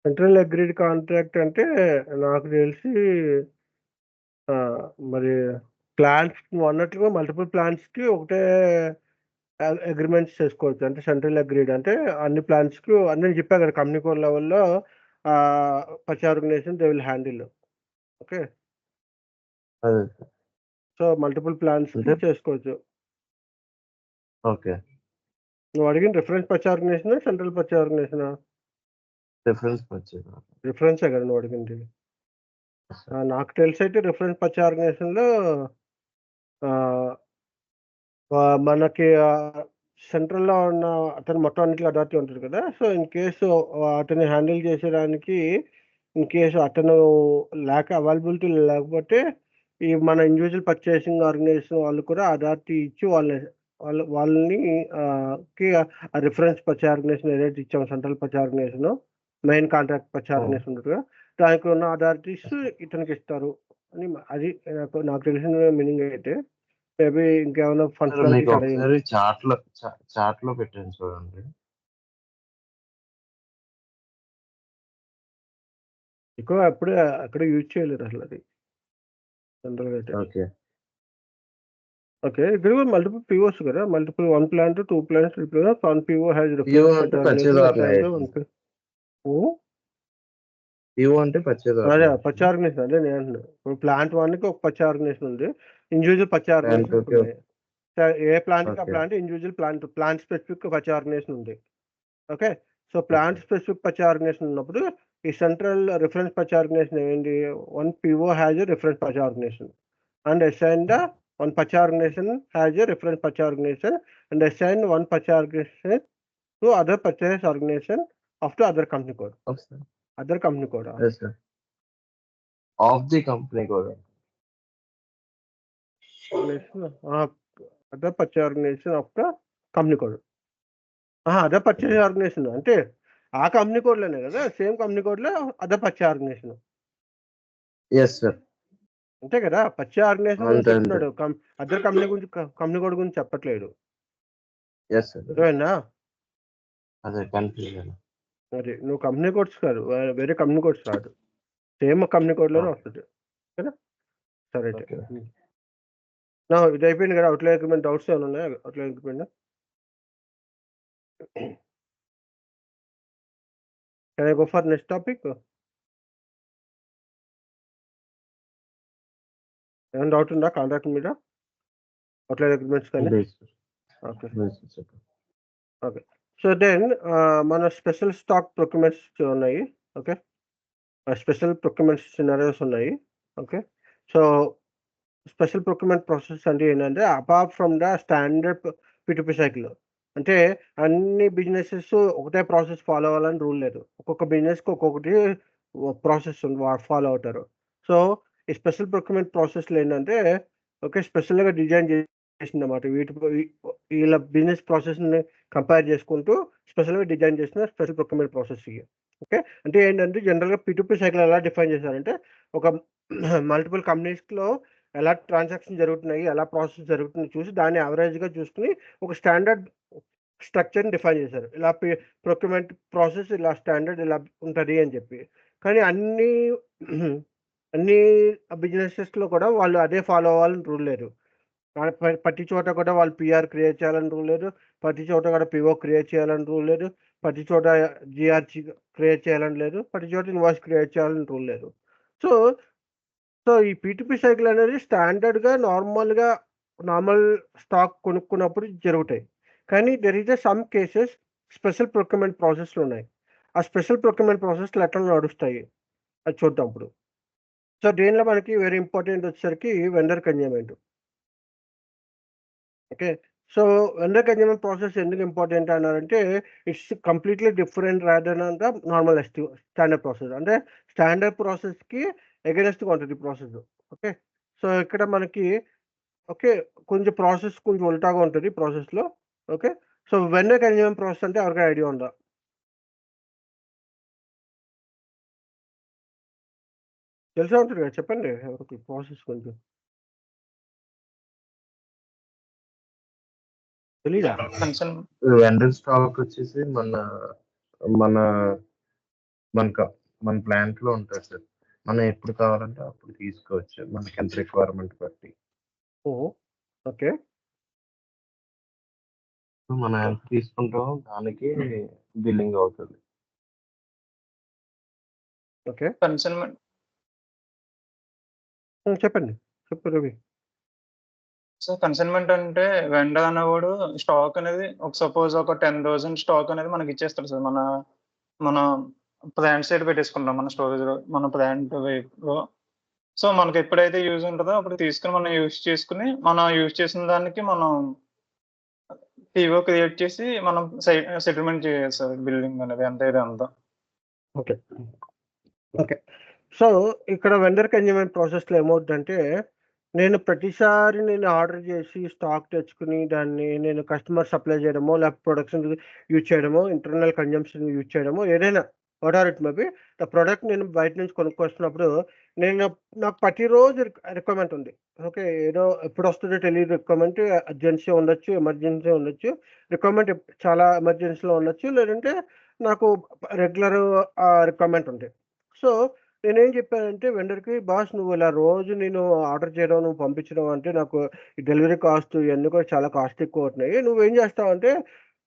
[SPEAKER 1] సెంట్రల్ అగ్రీడ్ కాంట్రాక్ట్ అంటే నాకు తెలిసి మరి ప్లాంట్స్ అన్నట్టుగా మల్టిపుల్ ప్లాంట్స్కి ఒకటే అగ్రిమెంట్స్ చేసుకోవచ్చు. అంటే సెంట్రల్ అగ్రీడ్ అంటే అన్ని ప్లాంట్స్కి అన్నీ చెప్పా కదా కంపెనీ కోడ్ లెవెల్లో purchase organisation they will handle. Okay,
[SPEAKER 3] అదే
[SPEAKER 1] సో మల్టిపుల్ ప్లాంట్స్కి
[SPEAKER 3] అంటే
[SPEAKER 1] చేసుకోవచ్చు.
[SPEAKER 3] ఓకే.
[SPEAKER 1] నువ్వు అడిగిన reference purchase organisation central purchase organisation
[SPEAKER 3] reference purchase.
[SPEAKER 1] రిఫరెన్సే కదా నువ్వు అడిగింది. నాకు తెలిసి అయితే రిఫరెన్స్ పచ్చి ఆర్గనైజేషన్లో మనకి సెంట్రల్లో ఉన్న అతను మొత్తం అన్నిటిలో అథారిటీ ఉంటుంది కదా. సో ఇన్ కేసు అతన్ని హ్యాండిల్ చేసేదానికి ఇన్ కేసు అతను అవైలబిలిటీ లేకపోతే ఈ మన ఇండివిజువల్ పర్చేసింగ్ ఆర్గనైజేషన్ వాళ్ళు కూడా అథారిటీ ఇచ్చి వాళ్ళని కి ఆ రిఫరెన్స్ పచ్చి ఆర్గనైజేషన్ ఏదైతే ఇచ్చాము central purchase organisation main contract పచ్చి ఆర్గనైజేషన్ ఉంటుంది కదా, దానికి ఉన్న అథారిటీస్ ఇతనికి ఇస్తారు అని అది నాకు తెలిసిన మీనింగ్ అయితే. మేబీ ఇంకేమైనా
[SPEAKER 3] మీకు
[SPEAKER 1] ఫంక్షనాలిటీస్
[SPEAKER 3] ఒకసారి చాట్ లో పెట్టాను చూడండి.
[SPEAKER 1] ఎక్కువ అప్పుడే అక్కడ యూజ్ చేయలేదు అసలు అది జనరల్గా అయితే.
[SPEAKER 3] ఓకే.
[SPEAKER 1] ఓకే, ఇక్కడ కూడా మల్టిపుల్ పిఓస్ కదా, multiple 1 plant 2 plants 3 plants 1 PO has
[SPEAKER 3] PO అంటే పర్చేజ్ ఆర్గనైజేషన్. PO అంటే పర్చేజ్
[SPEAKER 1] అదే
[SPEAKER 3] ఆర్గనైజేషన్.
[SPEAKER 1] పచ్చి ఆర్గనైజేషన్ అదే నేను అంటున్నాను. ఇప్పుడు ప్లాంట్ 1కి ఒక పచ్చి ఆర్గనైజేషన్ ఉంది, ఇండివిజువల్ పచ్చి ఆర్గనైజేషన్
[SPEAKER 3] ఓకే.
[SPEAKER 1] ఉన్నాయి. ఏ ప్లాంట్కి ఆ
[SPEAKER 3] okay.
[SPEAKER 1] Plant individual plant specific పచ్చి ఆర్గనైజేషన్ ఉంది. Okay, so plant
[SPEAKER 3] okay.
[SPEAKER 1] Specific పచ్చి ఆర్గనైజేషన్ ఉన్నప్పుడు ఈ సెంట్రల్ రిఫరెన్స్ పచ్చి ఆర్గనైజేషన్ ఏంటి, 1 PO has a reference purchase organisation and assign the one Pacha organization has a reference Pacha organization and assign one Pacha organization to other purchase organization of the other company code.
[SPEAKER 3] Okay, sir.
[SPEAKER 1] Other company code.
[SPEAKER 3] Yes, sir. Of the company code.
[SPEAKER 1] Other purchase organization of the company code. Other purchase organization అంటే ఆ company కోడ్లోనే కదా, same company కోడ్లో other purchase organisation.
[SPEAKER 3] Yes sir.
[SPEAKER 1] అంతే కదా, purchase organisation గురించి చెప్తున్నాడు, other company గురించి కంపెనీ కోడ్ గురించి చెప్పట్లేదు.
[SPEAKER 3] Yes sir. అదే కన్ఫ్యూజన్.
[SPEAKER 1] మరి నువ్వు కంపెనీ కోడ్స్ కాదు, వేరే కంపెనీ కోడ్స్ రాదు, సేమ్ కంపెనీ కోడ్లోనే వస్తుంది కదా. సరే అయితే ఇది అయిపోయింది కదా. అవుట్లైన్ అగ్రిమెంట్ డౌట్స్ ఏమైనా ఉన్నాయా? Outline agreement can I go for next topic? ఏమైనా డౌట్ ఉందా కాంట్రాక్ట్ మీద, అవుట్లైన్ అగ్రిమెంట్స్ కానీ? ఓకే ఓకే, సో దెన్ మన స్పెషల్ స్టాక్ ప్రొక్యూర్మెంట్స్ ఉన్నాయి. ఓకే, స్పెషల్ ప్రొక్యూర్మెంట్స్ సినారియోస్ ఉన్నాయి. Okay, so special procurement process అంటే ఏంటంటే apart from the standard P2P cycle, అంటే అన్ని బిజినెసెస్ ఒకటే ప్రాసెస్ ఫాలో అవ్వాలని రూల్ లేదు. ఒక్కొక్క బిజినెస్కి ఒక్కొక్కటి ప్రాసెస్ ఫాలో అవుతారు. సో ఈ స్పెషల్ ప్రొక్యూర్మెంట్ ప్రాసెస్లో ఏంటంటే ఓకే స్పెషల్గా డిజైన్ చేసిందన్నమాట. వీళ్ళ బిజినెస్ ప్రాసెస్ని కంపేర్ చేసుకుంటూ స్పెషల్గా డిజైన్ చేసిన స్పెషల్ ప్రొక్యూర్మెంట్ ప్రాసెస్. ఓకే, అంటే ఏంటంటే జనరల్గా P2P సైకిల్ ఎలా డిఫైన్ చేశారంటే ఒక మల్టిపుల్ కంపెనీస్లో ఎలా ట్రాన్సాక్షన్ జరుగుతున్నాయి, ఎలా ప్రాసెస్ జరుగుతుంది చూసి దాన్ని యావరేజ్గా చూసుకుని ఒక స్టాండర్డ్ స్ట్రక్చర్ని డిఫైన్ చేశారు. ఇలా ప్రొక్యూర్మెంట్ ప్రాసెస్ ఇలా స్టాండర్డ్ ఇలా ఉంటుంది అని చెప్పి. కానీ అన్ని బిజినెసెస్లో కూడా వాళ్ళు అదే ఫాలో అవ్వాలని రూల్ లేదు. ప్రతి చోట కూడా వాళ్ళు PR క్రియేట్ చేయాలని రూల్ లేదు, ప్రతి చోట కూడా PO క్రియేట్ చేయాలని రూల్ లేదు, ప్రతి చోట GRC క్రియేట్ చేయాలని లేదు, ప్రతి చోట ఇన్వాయిస్ క్రియేట్ చేయాలని రూల్ లేదు. సో ఈ P2P సైకిల్ అనేది స్టాండర్డ్గా నార్మల్ స్టాక్ కొనుక్కున్నప్పుడు జరుగుతాయి. కానీ there is some cases special procurement ప్రాసెస్లు ఉన్నాయి. ఆ స్పెషల్ ప్రొక్యూర్మెంట్ ప్రాసెస్లు ఎట్లా నడుస్తాయి అది చూద్దాం ఇప్పుడు. సో దీనిలో మనకి వెరీ ఇంపార్టెంట్ వచ్చేసరికి vendor consignment. Okay, so vendor consignment process ఎందుకు ఇంపార్టెంట్ అన్నారంటే it's completely different rather then the normal standard process. అంటే స్టాండర్డ్ ప్రాసెస్కి ఎగెనెస్ట్గా ఉంటుంది ఈ ప్రాసెస్. ఓకే, సో ఇక్కడ మనకి ఓకే కొంచెం ప్రాసెస్ కొంచెం ఉల్టాగా ఉంటుంది ప్రాసెస్లో. Okay, so vendor consignment process అంటే ఎవరికైనా ఐడియా ఉందా? తెలిసే ఉంటుంది కదా, చెప్పండి ఎవరికి ప్రాసెస్ కొంచెం తెలీదా?
[SPEAKER 3] వెండర్ స్టాక్ వచ్చేసి మన మన ప్లాంట్ లో ఉంటుంది సార్. మనం ఎప్పుడు కావాలంటే అప్పుడు తీసుకోవచ్చు, మనకి ఎంత రిక్వైర్మెంట్ బట్టి.
[SPEAKER 1] ఓకే.
[SPEAKER 3] సో మనం ఎంత తీసుకుంటామో దానికి బిల్లింగ్ అవుతుంది.
[SPEAKER 1] ఓకే.
[SPEAKER 2] కన్సైన్మెంట్
[SPEAKER 1] చెప్పండి. చెప్పు రవి.
[SPEAKER 2] సో కన్సైన్మెంట్ అంటే వెండర్ అనేవాడు స్టాక్ అనేది సపోజ్ ఒక 10,000 స్టాక్ అనేది మనకి ఇచ్చేస్తాడు సార్. మన ప్లాంట్ సైడ్ పెట్టేసుకుంటాం మన స్టోరేజ్ లో, మన ప్లాంట్ లో. సో మనకి ఎప్పుడైతే యూజ్ ఉంటుందో అప్పుడు తీసుకుని మనం యూజ్ చేసిన దానికి మనం పీఓ క్రియేట్ చేసి మనం సెటిల్మెంట్ చేయాలి సార్, బిల్డింగ్ అనేది అంతే అంతా.
[SPEAKER 1] ఓకే. ఓకే. సో ఇక్కడ వెండర్ కన్జ్యూమర్ ప్రాసెస్లో ఏమవుతుందంటే, నేను ప్రతిసారి ఆర్డర్ చేసి స్టాక్ తెచ్చుకుని దాన్ని నేను కస్టమర్ సప్లై చేయడమో, లేకపోతే ప్రొడక్షన్ యూజ్ చేయడమో, ఇంటర్నల్ కన్జంప్షన్ యూజ్ చేయడమో, ఏదైనా what it may be, the product నేను బయట నుంచి కొనుక్కొస్తున్నప్పుడు నాకు ప్రతిరోజు రిక్వైర్మెంట్ ఉంది. ఓకే. ఏదో ఎప్పుడు వస్తుందో తెలియదు రిక్వైర్మెంట్, అర్జెన్సీ ఉండొచ్చు, ఎమర్జెన్సీ ఉండొచ్చు, రిక్వైర్మెంట్ చాలా ఎమర్జెన్సీలో ఉండొచ్చు, లేదంటే నాకు రెగ్యులర్ రిక్వైర్మెంట్ ఉంది. సో నేనేం చెప్పానంటే వెండర్‌కి, బాస్ నువ్వు ఇలా రోజు నేను ఆర్డర్ చేయడం, నువ్వు పంపించడం అంటే నాకు ఈ డెలివరీ కాస్ట్ ఇవన్నీ కూడా చాలా కాస్ట్ ఎక్కువ అవుతున్నాయి. నువ్వేం చేస్తావంటే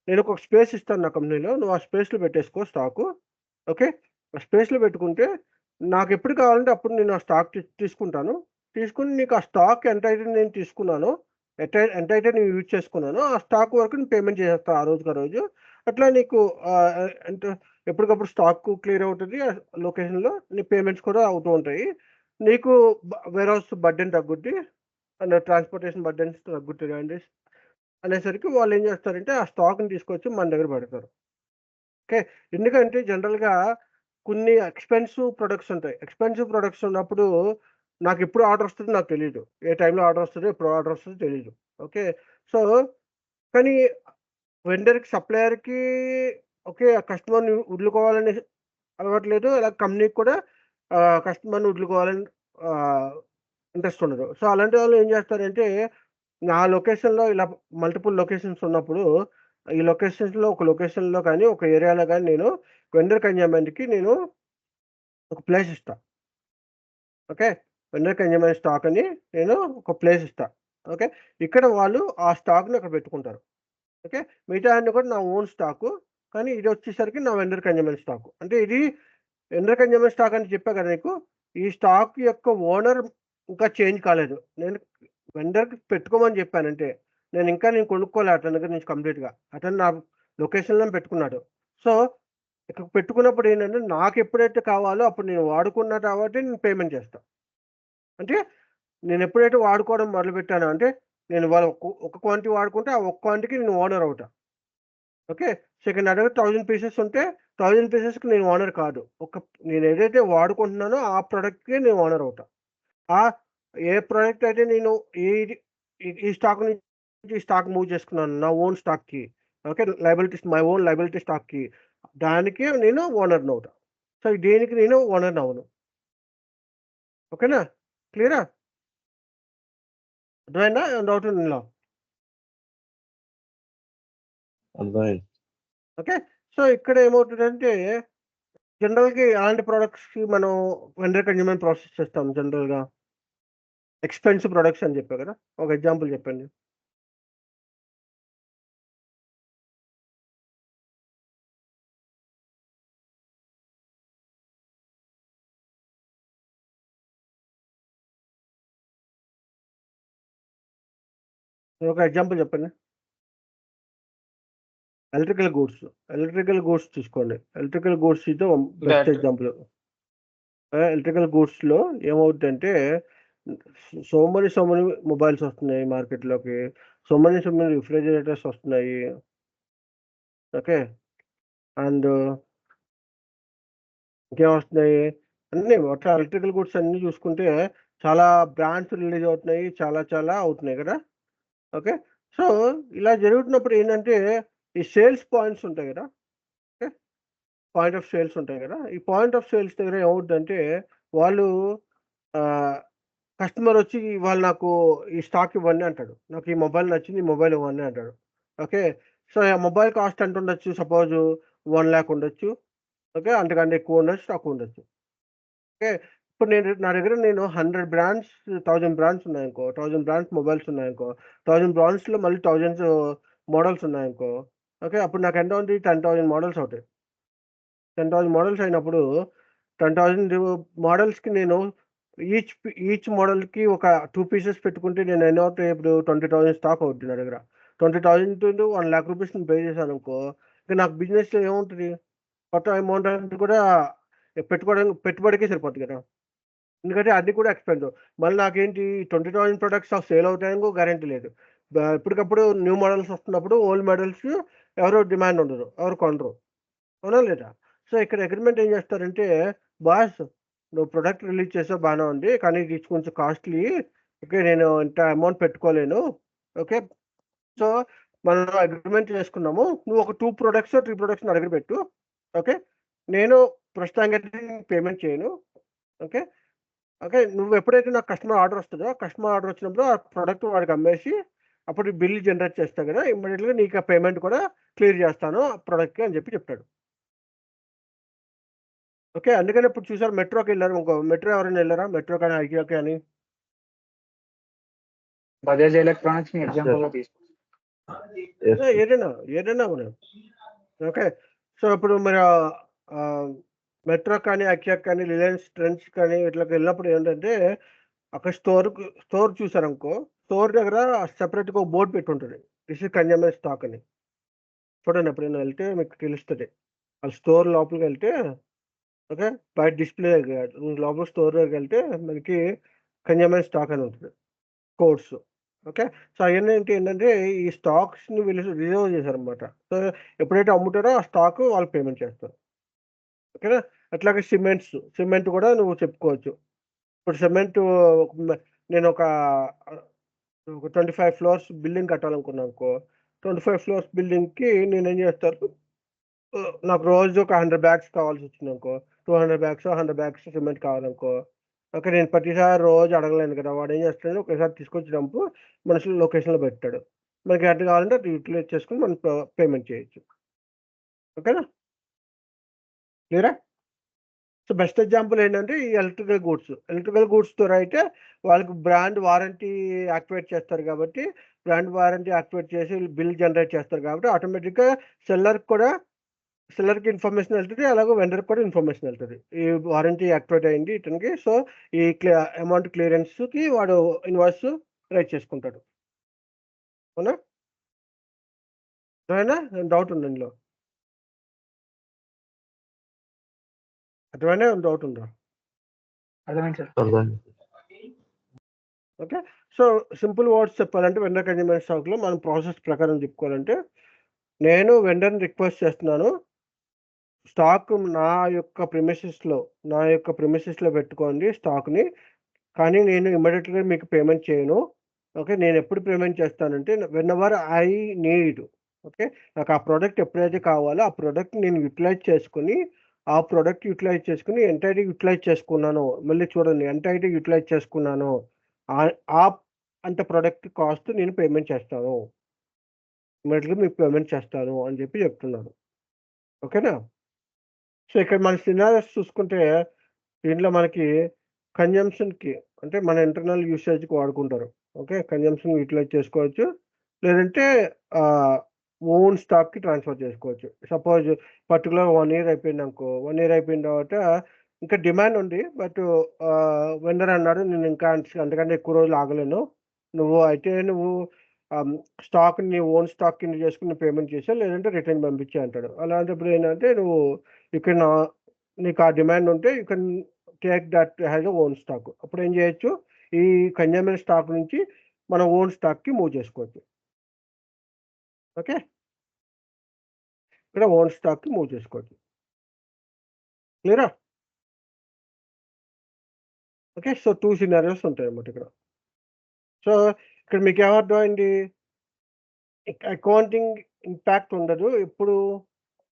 [SPEAKER 1] నేను ఒక స్పేస్ ఇస్తాను నా కంపెనీలో. నువ్వు ఆ స్పేస్‌లో పెట్టేసుకో స్టాకు. ఓకే. ఆ స్పేస్‌లో పెట్టుకుంటే నాకు ఎప్పుడు కావాలంటే అప్పుడు నేను ఆ స్టాక్ తీసుకుంటాను. తీసుకొని నీకు ఆ స్టాక్ ఎంతైతే నేను తీసుకున్నానో, ఎంతైతే నేను యూజ్ చేసుకున్నానో ఆ స్టాక్ వరకు నేను పేమెంట్ చేసేస్తా ఆ రోజుకి ఆ రోజు. అట్లా నీకు అంటే ఎప్పటికప్పుడు స్టాక్ క్లియర్ అవుతది. లొకేషన్‌లో నీ పేమెంట్స్ కూడా అవుతూ ఉంటాయి. నీకు వేర్‌హౌస్ బర్డెన్ తగ్గుద్ది. అండ్ ట్రాన్స్‌పోర్టేషన్ బర్డెన్స్ తగ్గుతది అండి. అనేసరికి వాళ్ళేం చేస్తారంటే ఆ స్టాక్‌ని తీసుకొచ్చి మన దగ్గర పెడతారు. ఓకే. ఎందుకంటే జనరల్‌గా కొన్ని ఎక్స్‌పెన్సివ్ ప్రొడక్ట్స్ ఉంటాయి. ఎక్స్‌పెన్సివ్ ప్రొడక్ట్స్ ఉన్నప్పుడు నాకెప్పుడు ఆర్డర్ వస్తదో నాకు తెలీదు. ఏ టైంలో ఆర్డర్ వస్తదో, ఎప్పుడు ఆర్డర్ వస్తదో తెలీదు. ఓకే. సో, కానీ వెండర్‌కి, సప్లయర్‌కి ఓకే. ఆ కస్టమర్‌ని వదులుకోవాలనే అలవాటు లేదు. అలాగే కంపెనీకి కూడా కస్టమర్‌ని వదులుకోవాలని ఆహ్, ఇంట్రెస్ట్ ఉండదు. సో, అలాంటి వాళ్ళు ఏం చేస్తారంటే, నా లొకేషన్‌లో ఇలా మల్టిపుల్ లొకేషన్స్ ఉన్నప్పుడు, ఈ లొకేషన్స్‌లో ఒక లొకేషన్‌లో కానీ, ఒక ఏరియాలో గానీ నేను వెండర్ కన్జ్యూమర్‌కి నేను ఒక ప్లేస్ ఇస్తా. ఓకే. వెండర్ కన్జ్యూమర్ స్టాక్ అని నేను ఒక ప్లేస్ ఇస్తా. ఓకే. ఇక్కడ వాళ్ళు ఆ స్టాక్‌ని అక్కడ పెట్టుకుంటారు. ఓకే. మిగతా అన్నీ కూడా నా ఓన్ స్టాకు. కానీ ఇదొచ్చేసరికి నా వెండర్ కన్జ్యూమర్ స్టాకు. అంటే ఇది వెండర్ కన్జ్యూమర్ స్టాక్ అని చెప్పా కదా నీకు. ఈ స్టాక్ యొక్క ఓనర్ ఇంకా చేంజ్ కాలేదు. నేను వెండర్‌కి పెట్టుకోమని చెప్పానంతే. నేను కొనుక్కోలే అతని దగ్గర నుంచి కంప్లీట్‌గా. అతను నా లొకేషన్‌లోనే పెట్టుకున్నాడు. సో, ఇక్కడ పెట్టుకున్నప్పుడు ఏంటంటే నాకెప్పుడైతే కావాలో అప్పుడు నేను వాడుకున్న తర్వాతే నేను పేమెంట్ చేస్తా. అంటే నేనెప్పుడైతే వాడుకోవడం మొదలుపెట్టానో అంటే నేను ఇవాళ ఒక క్వాంటిటీ వాడుకుంటే ఆ ఒక్క క్వాంటిటీకి నేను ఓనర్ అవుతా. ఓకే. సెకండ్ నా దగ్గర 1000 పీసెస్ ఉంటే 1000 పీసెస్‌కి నేను ఓనర్ కాదు. నేనేదైతే వాడుకుంటున్నానో ఆ ప్రొడక్ట్‌కే నేను ఓనర్ అవుతా. ఆహ్, ఏ ప్రొడక్ట్ అయితే నేను ఏది ఈ స్టాక్ నుంచి ఈ స్టాక్ మూవ్ చేసుకున్నాను నా ఓన్ స్టాక్‌కి. ఓకే. మై ఓన్ లయబిలిటీ స్టాక్‌కి. దానికి నేను ఓనర్‌నవుతా. సో, దేనికి నేను ఓనర్‌నవ్వను. ఓకేనా? క్లియరా? అర్థమైందా? ఏమైనా డౌట్ ఉందా ఇందులో?
[SPEAKER 3] అర్థమైంది.
[SPEAKER 1] ఓకే. సో, ఇక్కడ ఏమవుతదంటే జనరల్‌గా అలాంటి ప్రొడక్ట్స్‌కి మనం వెండర్ కన్జ్యూమర్ ప్రాసెస్ చేస్తాం జనరల్‌గా. ఎక్స్‌పెన్సివ్ ప్రొడక్ట్స్ అని చెప్పా కదా! ఒక ఎగ్జాంపుల్ చెప్పండి. ఒక ఎగ్జాంపుల్ చెప్పండి. ఎలక్ట్రికల్ గూడ్స్ తీసుకోండి. ఎలక్ట్రికల్ గూడ్స్ ఇది బెస్ట్
[SPEAKER 2] బ్యాటరీ
[SPEAKER 1] ఎగ్జాంపుల్. ఎలక్ట్రికల్ గూడ్స్‌లో ఏమవుద్దంటే సో మెనీ మొబైల్స్ వస్తున్నాయి మార్కెట్‌లోకి. సో మెనీ రిఫ్రిజిరేటర్స్ వస్తున్నాయి. ఓకే. అండ్ ఇంకేమొస్తున్నాయి? అన్నీ మొత్తం ఎలక్ట్రికల్ గూడ్స్ అన్నీ చూసుకుంటే చాలా బ్రాండ్స్ రిలీజ్ అవుతున్నాయి. చాలా చాలా అవుతున్నాయి కదా! ఓకే. సో, ఇలా జరుగుతున్నప్పుడు ఏంటంటే ఈ సేల్స్ పాయింట్స్ ఉంటాయి కదా! ఓకే. పాయింట్ ఆఫ్ సేల్స్ ఉంటాయి కదా! ఈ పాయింట్ ఆఫ్ సేల్స్ దగ్గర ఏమవుద్దంటే వాళ్ళు ఆహ్, కస్టమర్ వచ్చి ఇవాళ నాకు ఈ స్టాక్ ఇవ్వండి అంటాడు. నాకు ఈ మొబైల్ నచ్చింది. ఈ మొబైల్ ఇవ్వండి అంటాడు. ఓకే. సో, ఆ మొబైల్ కాస్ట్ ఎంత ఉండొచ్చు? సపోజ్ 1,00,000 ఉండొచ్చు. ఓకే. అంతకంటే ఎక్కువ ఉండొచ్చు, తక్కువ ఉండొచ్చు. ఓకే. ఇప్పుడు నా దగ్గర 100 బ్రాండ్స్, 1000 బ్రాండ్స్ ఉన్నాయనుకో, 1000 బ్రాండ్స్ మొబైల్స్ ఉన్నాయనుకో, 1000 బ్రాండ్స్‌లో మళ్ళీ థౌసండ్స్ మోడల్స్ ఉన్నాయనుకో, ఓకే. అప్పుడు నాకు ఎంత అవుతాయి? 10,000 మోడల్స్ అవుతాయి. 10,000 మోడల్స్ అయినప్పుడు 10,000 మోడల్స్‌కి నేను ఈచ్ మోడల్‌కి ఒక 2 పీసెస్ పెట్టుకుంటే నేను ఎన్ని అవుతాయి? ఇప్పుడు 20,000 స్టాక్ అవుద్ది నా దగ్గర. 20,000 ఇంటూ 1,00,000 రూపీస్ నేను పే చేశాననుకో, ఇక నాకు బిజినెస్‌లో ఏముంటది? మొత్తం అమౌంట్ అంతా కూడా పెట్టుబడికే సరిపోద్ది కదా! ఎందుకంటే అన్నీ కూడా ఎక్స్‌పెన్స్. మళ్ళీ నాకేంటి 20,000 ప్రొడక్ట్స్ సేల్ అవుతాయని కూడా గ్యారంటీ లేదు. ఎప్పటికప్పుడు న్యూ మోడల్స్ వస్తున్నప్పుడు ఓల్డ్ మోడల్స్ ఎవరు డిమాండ్ ఉండదు. ఎవరు కొనరు. అవునా లేదా? సో, ఇక్కడ అగ్రీమెంట్ ఏం చేస్తారంటే, బాస్ నువ్వు ప్రొడక్ట్ రిలీజ్ చేసావు బానే ఉంది. కానీ ఇది కొంచెం కాస్ట్‌లీ. ఓకే. నేను ఇంత అమౌంట్ పెట్టుకోలేను. ఓకే. సో, మనం అగ్రీమెంట్ చేసుకున్నాము. నువ్వు ఒక 2 ప్రొడక్ట్సో, 3 ప్రొడక్ట్స్ నా దగ్గర పెట్టు. ఓకే. నేను ప్రస్తుతానికైతే పేమెంట్ చేయను. ఓకే. ఓకే. నువ్వు ఎప్పుడైతే నాకు కస్టమర్ ఆర్డర్ వస్తదో, కస్టమర్ ఆర్డర్ వచ్చినప్పుడు ఆ ప్రొడక్ట్ వాడికి అమ్మేసి, అప్పుడు బిల్ జనరేట్ చేస్తా కదా! ఇమ్మీడియేట్‌గా నీకు ఆ పేమెంట్ కూడా క్లియర్ చేస్తాను ఆ ప్రొడక్ట్‌కి అని చెప్తాడు. ఓకే. అందుకని ఇప్పుడు చూసారు మెట్రోకెళ్లారు. మెట్రో ఎవరైనా ఎళ్లారా? మెట్రో కానీ, ఐకియా కానీ?
[SPEAKER 4] బజాజ్ ఎలక్ట్రానిక్స్ ని ఎగ్జాంపుల్ గా తీసుకో.
[SPEAKER 3] Yes.
[SPEAKER 1] ఏదైనా మనం. ఓకే. సో, ఇప్పుడు మరి మెట్రో కానీ, ఐకియా కానీ, రిలయన్స్ ట్రెండ్స్ కానీ ఇట్లకి వెళ్ళినప్పుడు ఏంటంటే, అక్కడ స్టోర్ చూసారనుకో, స్టోర్ దగ్గర సెపరేట్‌గా ఒక బోర్డ్ పెట్టుంటది. దిస్ ఈజ్ కన్జ్యూమర్ స్టాక్ అని. చూడండి ఎప్పుడైనా వెళ్తే మీకు తెలుస్తది. ఆ స్టోర్ లోపలికెళ్తే ఓకే. బయట డిస్‌ప్లే లోపల స్టోర్ దగ్గరికెళ్తే మనకి కన్జ్యూమర్ స్టాక్ అని ఉంటది. కోడ్స్. ఓకే. సో, ఏంటంటే ఈ స్టాక్స్‌ని వీళ్ళు రిజర్వ్ చేశారనమాట. సో, ఎప్పుడైతే అమ్ముతారో ఆ స్టాక్ వాళ్ళు పేమెంట్ చేస్తారు. ఓకేనా. అట్లాగే సిమెంట్ కూడా నువ్వు చెప్పుకోవచ్చు. ఇప్పుడు సిమెంటు మ నేనొక ఒక 25 ఫ్లోర్స్ బిల్డింగ్ కట్టాలనుకున్నాననుకో, 25 ఫ్లోర్స్ బిల్డింగ్‌కి నేనేం చేస్తాను, నాకు రోజు ఒక 100 బ్యాగ్స్ కావాల్సొచ్చిందనుకో, 200 బ్యాగ్సో, 100 బ్యాగ్స్ సిమెంట్ కావాలనుకో, ఓకే. నేను ప్రతిసారి రోజు అడగలేను కదా! వాడేం చేస్తాడు ఒకేసారి తీసుకొచ్చి డంపు మనుషుల లొకేషన్‌లో పెడతాడు. మనకి ఎంత కావాలంటే అది యుటిలైజ్ చేసుకొని మనం పేమెంట్ చేయొచ్చు. ఓకేనా? క్లియరా? సో, బెస్ట్ ఎగ్జాంపుల్ ఏంటంటే ఈ ఎలక్ట్రికల్ గూడ్స్. ఎలక్ట్రికల్ గూడ్స్ ద్వారా అయితే వాళ్ళకి బ్రాండ్ వారంటీ యాక్టివేట్ చేస్తారు కాబట్టి, బ్రాండ్ వారంటీ యాక్టివేట్ చేసి బిల్ జనరేట్ చేస్తారు కాబట్టి ఆటోమేటిక్‌గా సెల్లర్‌కి ఇన్ఫర్మేషన్ ఎళ్తది. అలాగే వెండర్‌కి కూడా ఇన్ఫర్మేషన్ ఎళ్తది. ఈ వారంటీ యాక్టివేట్ అయింది ఇతనికి. సో, ఈ అమౌంట్ క్లియరెన్స్‌కి వాడు ఇన్వాయిస్ రైజ్ చేసుకుంటాడు. అవునా? అర్థమైందా? ఏమైనా డౌట్ ఉందా ఇందులో? అర్థమైందా? ఏమైనా డౌట్ ఉందా?
[SPEAKER 4] అర్థమైంది సార్.
[SPEAKER 3] అర్థమైంది.
[SPEAKER 1] ఓకే. సో, సింపుల్ వర్డ్స్ చెప్పాలంటే వెండర్ కన్జ్యూమర్ స్టాక్‌లో మనం ప్రాసెస్ ప్రకారం చెప్పుకోవాలంటే, నేను వెండర్‌ని రిక్వెస్ట్ చేస్తున్నాను. స్టాక్ నా యొక్క ప్రిమిసెస్‌లో పెట్టుకోండి స్టాక్‌ని. కానీ నేను ఇమ్మీడియేట్‌గా మీకు పేమెంట్ చేయను. ఓకే. నేనెప్పుడు పేమెంట్ చేస్తానంటే వెనెవర్ ఐ నీడ్. ఓకే. నాకు ఆ ప్రొడక్ట్ ఎప్పుడైతే కావాలో ఆ ప్రొడక్ట్ నేను ఎంటైర్‌గా యుటిలైజ్ చేసుకున్నానో, మళ్ళీ చూడండి ఎంటైర్‌గా యుటిలైజ్ చేసుకున్నానో, ఆహ్, ఆహ్, అంత ప్రొడక్ట్ కాస్ట్ నేను పేమెంట్ చేస్తాను. ఇమ్మీడియేట్‌గా మీకు పేమెంట్ చేస్తాను అని చెప్తున్నాను. ఓకేనా? సో, ఇక్కడ మన సినారియోస్ చూసుకుంటే దీంట్లో మనకి కన్జంప్షన్‌కి అంటే మన ఇంటర్నల్ యూసేజ్‌కి వాడుకుంటారు. ఓకే. కన్జంప్షన్ యుటిలైజ్ చేసుకోవచ్చు. లేదంటే ఆహ్, ఓన్ స్టాక్‌కి ట్రాన్స్‌ఫర్ చేసుకోవచ్చు. సపోజ్ పర్టిక్యులర్ 1 ఇయర్ అయిపోయిందనుకో, 1 ఇయర్ అయిపోయిన తర్వాత ఇంకా డిమాండ్ ఉంది. బట్ వెండర్ అన్నాడు నేను ఇంకా అంతకంటే ఎక్కువ రోజులు ఆగలేను. నువ్వు స్టాక్‌ని నీ ఓన్ స్టాక్ కింద చేసుకొని పేమెంట్ చేసేయి. లేదంటే రిటర్న్ పంపించేయి అంటాడు. అలాంటప్పుడు ఏంటంటే యూ కెన్ నీకు ఆ డిమాండ్ ఉంటే you can take that as a own stock. అప్పుడు ఏం చేయొచ్చు? ఈ కన్జ్యూమర్ స్టాక్ నుంచి మన ఓన్ స్టాక్‌కి మూవ్ చేసుకోవచ్చు. ఓకే. ఇక్కడ ఓన్ స్టాక్‌కి మూవ్ చేసుకోవచ్చు. క్లియరా? ఓకే. సో, 2 సినారియోస్ ఉంటాయన్నమాట ఇక్కడ. సో, ఇక్కడ మీకేమర్థమైంది? అకౌంటింగ్ ఇంపాక్ట్ ఉండదు. ఎప్పుడు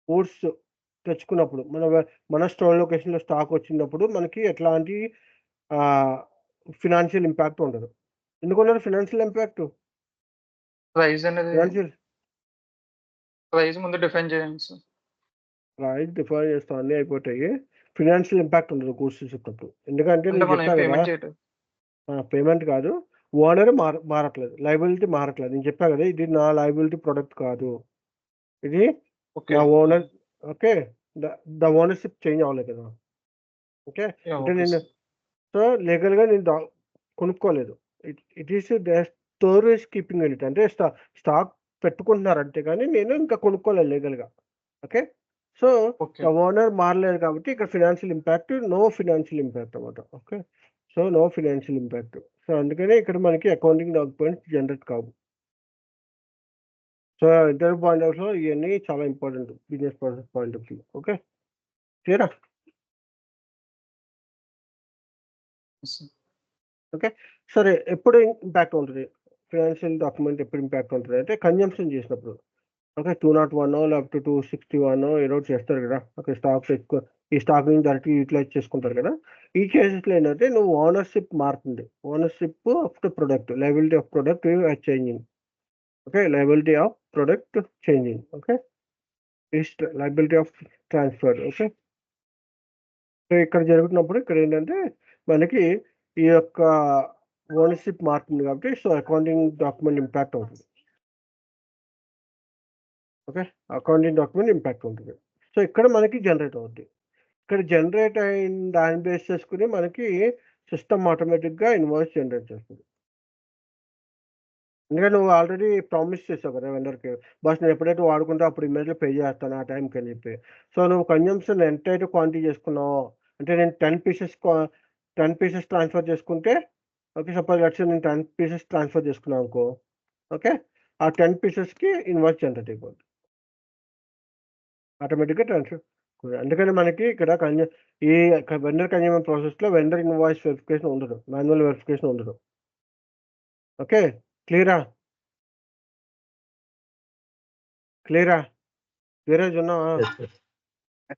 [SPEAKER 1] గూడ్స్ తెచ్చుకున్నప్పుడు మన స్టోర్ లొకేషన్‌లో స్టాక్ వచ్చినప్పుడు మనకి ఎట్లాంటి ఆహ్, ఫినాన్షియల్ ఇంపాక్ట్ ఉండదు. ఎందుకుండదు ఫినాన్షియల్ ఇంపాక్ట్?
[SPEAKER 2] ప్రైస్ అనేది
[SPEAKER 1] ఫినాన్షియల్
[SPEAKER 2] ప్రైస్ ముందు డిఫైన్ చేయండి సార్.
[SPEAKER 1] ప్రైస్ డిఫైన్ చేస్తాం, అన్నీ అయిపోతాయి. ఫినాన్షియల్ ఇంపాక్ట్ ఉండదు గూడ్స్ తీసుకున్నప్పుడు, ఎందుకంటే
[SPEAKER 2] అంటే
[SPEAKER 1] నేను
[SPEAKER 2] మనం
[SPEAKER 1] చెప్పా కదా
[SPEAKER 2] పేమెంట్ చేయటం.
[SPEAKER 1] పేమెంట్ కాదు, ఓనర్ మారట్లేదు, లైబిలిటీ మారట్లేదు. నేను చెప్పా కదా ఇది నా లైబిలిటీ ప్రొడక్ట్ కాదు, ఇది
[SPEAKER 2] ఓకే.
[SPEAKER 1] నా owner. Okay, the ownership change అవ్వలేదు కదా. Okay,
[SPEAKER 2] yeah!
[SPEAKER 1] అంటే
[SPEAKER 2] ఓకే
[SPEAKER 1] నేను
[SPEAKER 2] సార్.
[SPEAKER 1] సో లీగల్గా నేను కొనుక్కోలేదు. It is storage keeping unit, అంటే స్టాక్ పెట్టుకుంటున్నారు అంతే, కానీ నేను ఇంకా కొనుక్కోలేదు లీగల్గా. Okay, so
[SPEAKER 2] okay.
[SPEAKER 1] The owner మారలేదు కాబట్టి ఇక్కడ financial impact, no financial impact అన్నమాట. Okay, so no financial impact. So అందుకనే ఇక్కడ మనకి అకౌంటింగ్ డాక్యుమెంట్స్ జనరేట్ కావు. So interview point of view ఇవన్నీ చాలా important, business process point of view. Okay, క్లియరా?
[SPEAKER 2] Yes sir.
[SPEAKER 1] ఓకే, సరే. ఎప్పుడు ఇంపాక్ట్ ఉంటుంది ఫినాన్షియల్ డాక్యుమెంట్, ఎప్పుడు ఇంపాక్ట్ ఉంటుంది అంటే కన్జంప్షన్ చేసినప్పుడు. ఓకే, 201 లేకపోతే 261 ఏదో చేస్తారు కదా, ఓకే, స్టాక్ ఎక్కువ, ఈ స్టాక్ నుంచి డైరెక్ట్ యూటిలైజ్ చేసుకుంటారు కదా. ఈ కేసెస్లో ఏంటంటే నువ్వు ఓనర్షిప్ మారుతుంది, ownership of the product, liability of product changing. Okay, liability of product changing. Okay, is liability of transfer. Okay, so ఇక్కడ జరుగుతున్నప్పుడు ఇక్కడ ఏంటంటే మనకి ఈ యొక్క ఓనర్షిప్ మారుతుంది కాబట్టి సో అకౌంటింగ్ డాక్యుమెంట్ ఇంపాక్ట్ అవుతుంది. ఓకే, అకౌంటింగ్ డాక్యుమెంట్ ఇంపాక్ట్ ఉంటుంది. సో ఇక్కడ మనకి జనరేట్ అవుతుంది. ఇక్కడ జనరేట్ అయిన దాన్ని బేస్ చేసుకుని మనకి సిస్టమ్ ఆటోమేటిక్గా ఇన్వాయిస్ జనరేట్ చేస్తుంది. ఎందుకంటే నువ్వు ఆల్రెడీ ప్రామిస్ చేసావు కదా వెండర్కి, బస్ నేను ఎప్పుడైతే వాడుకుంటా అప్పుడు ఇమీడియట్గా పే చేస్తాను ఆ టైంకి అని చెప్పి. సో నువ్వు కన్జంప్షన్ ఎంతైతే క్వాంటిటీ చేసుకున్నావో, అంటే నేను 10 పీసెస్ ట్రాన్స్ఫర్ చేసుకుంటే, ఓకే, సపోజ్ లెట్స్ నేను 10 పీసెస్ ట్రాన్స్ఫర్ చేసుకున్నాను అనుకో. ఓకే, ఆ 10 పీసెస్కి ఇన్వాయిస్ జనరేట్ అయిపోతుంది ఆటోమేటిక్గా ట్రాన్స్ఫర్. అందుకని మనకి ఇక్కడ ఈ వెండర్ కన్జ్యూమర్ ప్రాసెస్లో వెండర్ ఇన్వాయిస్ వెరిఫికేషన్ ఉండదు, మాన్యువల్ వెరిఫికేషన్ ఉండదు. ఓకే, క్లియరా? క్లియరా? క్లియరేజ్ ఉన్నావా?
[SPEAKER 3] Yes, sir.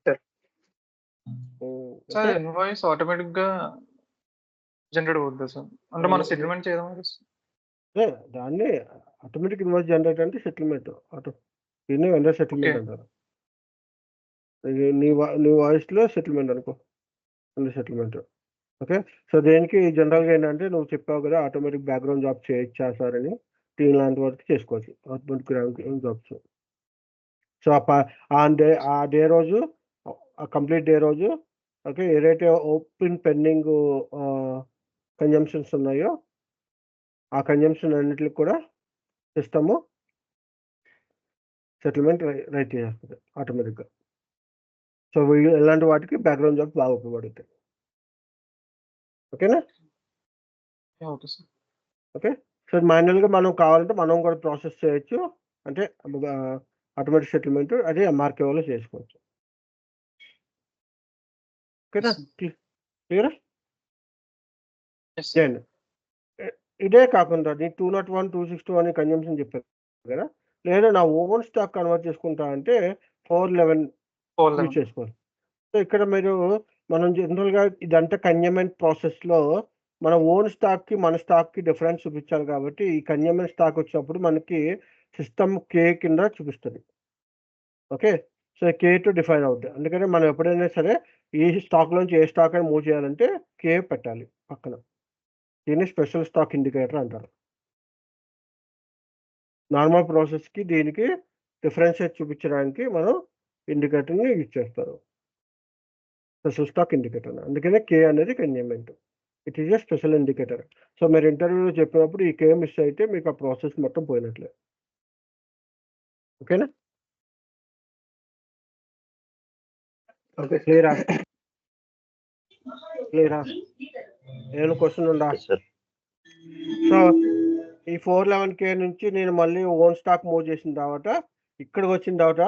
[SPEAKER 4] Sir
[SPEAKER 2] sir invoice ఆటోమేటిక్‌గా జనరేట్ అవుద్దా సార్? అంటే మనం సెటిల్మెంట్ చేయడం
[SPEAKER 1] దాన్ని ఆటోమేటిక్ ఇన్వాయిస్ జనరేట్ అంటే సెటిల్మెంట్ దీన్ని వెండర్ సెటిల్మెంట్
[SPEAKER 2] ఓకే.
[SPEAKER 1] అంటారు. ఇది నీ వాయిస్లో సెటిల్మెంట్ అనుకో, వెండర్ సెటిల్మెంట్. ఓకే, సో దేనికి జనరల్గా ఏంటంటే నువ్వు చెప్పావు కదా ఆటోమేటిక్ బ్యాక్గ్రౌండ్ జాబ్ చేయొచ్చా సార్ అని, టీం లాంటి వరకు చేసుకోవచ్చు ఆటోమేటిక్ బ్యాక్గ్రౌండ్ జాబ్స్. సో ఆ డే రోజు, ఆ కంప్లీట్ డే రోజు, ఓకే, ఏదైతే ఓపెన్ పెండింగ్ కన్జంప్షన్స్ ఉన్నాయో ఆ కన్జంప్షన్ అన్నిటికి కూడా సిస్టము సెటిల్మెంట్ రైట్ చేస్తుంది ఆటోమేటిక్గా. సో ఇలాంటి వాటికి బ్యాక్గ్రౌండ్ జాబ్స్ బాగా ఉపయోగపడుతాయి. ఓకేనా?
[SPEAKER 2] Okay sir.
[SPEAKER 1] ఓకే, సో మాన్యువల్గా మనం కావాలంటే మనం కూడా ప్రాసెస్ చేయొచ్చు, అంటే ఆటోమేటిక్ సెటిల్మెంట్ అది ఎంఆర్కే వాళ్ళు చేసుకోవచ్చు. ఓకేనా? క్లియరా?
[SPEAKER 2] Yes sir.
[SPEAKER 1] చేయండి. ఇదే కాకుండా నీ 201, 261 కన్జంప్షన్ చెప్పారు కదా, లేదా నా ఓన్ స్టాక్ కన్వర్ట్ చేసుకుంటా అంటే 411 యూజ్ చేసుకోవాలి. సో ఇక్కడ మనం జనరల్గా ఇదంతా కన్జ్యూమెంట్ ప్రాసెస్లో మన ఓన్ స్టాక్కి మన స్టాక్కి డిఫరెన్స్ చూపించాలి కాబట్టి ఈ కన్జ్యూమెంట్ స్టాక్ వచ్చినప్పుడు మనకి సిస్టమ్ కే కింద చూపిస్తుంది. Okay, so K to define అవుతుంది. అందుకని మనం ఎప్పుడైనా సరే ఈ స్టాక్లోంచి ఏ స్టాక్ అని మూవ్ చేయాలంటే కే పెట్టాలి పక్కన. దీన్ని స్పెషల్ స్టాక్ ఇండికేటర్ అంటారు. నార్మల్ ప్రాసెస్కి దీనికి డిఫరెన్షియేట్ చూపించడానికి మనం ఇండికేటర్ని యూజ్ చేస్తారు, స్పెషల్ స్టాక్ ఇండికేటర్. అందుకనే కే అనేది consignment, it is a special indicator. So మీరు ఇంటర్వ్యూలో చెప్పినప్పుడు ఈ కే మిస్ అయితే మీకు ఆ ప్రాసెస్ మొత్తం పోయినట్లే. ఓకేనా? ఓకే, క్లియరా? క్లియరా? ఏమైనా క్వశ్చన్ ఉందా?
[SPEAKER 3] Yes, sir.
[SPEAKER 1] సో ఈ 411K నుంచి నేను మళ్ళీ ఓన్ స్టాక్ మూవ్ చేసిన తర్వాత ఇక్కడికి వచ్చిన తర్వాత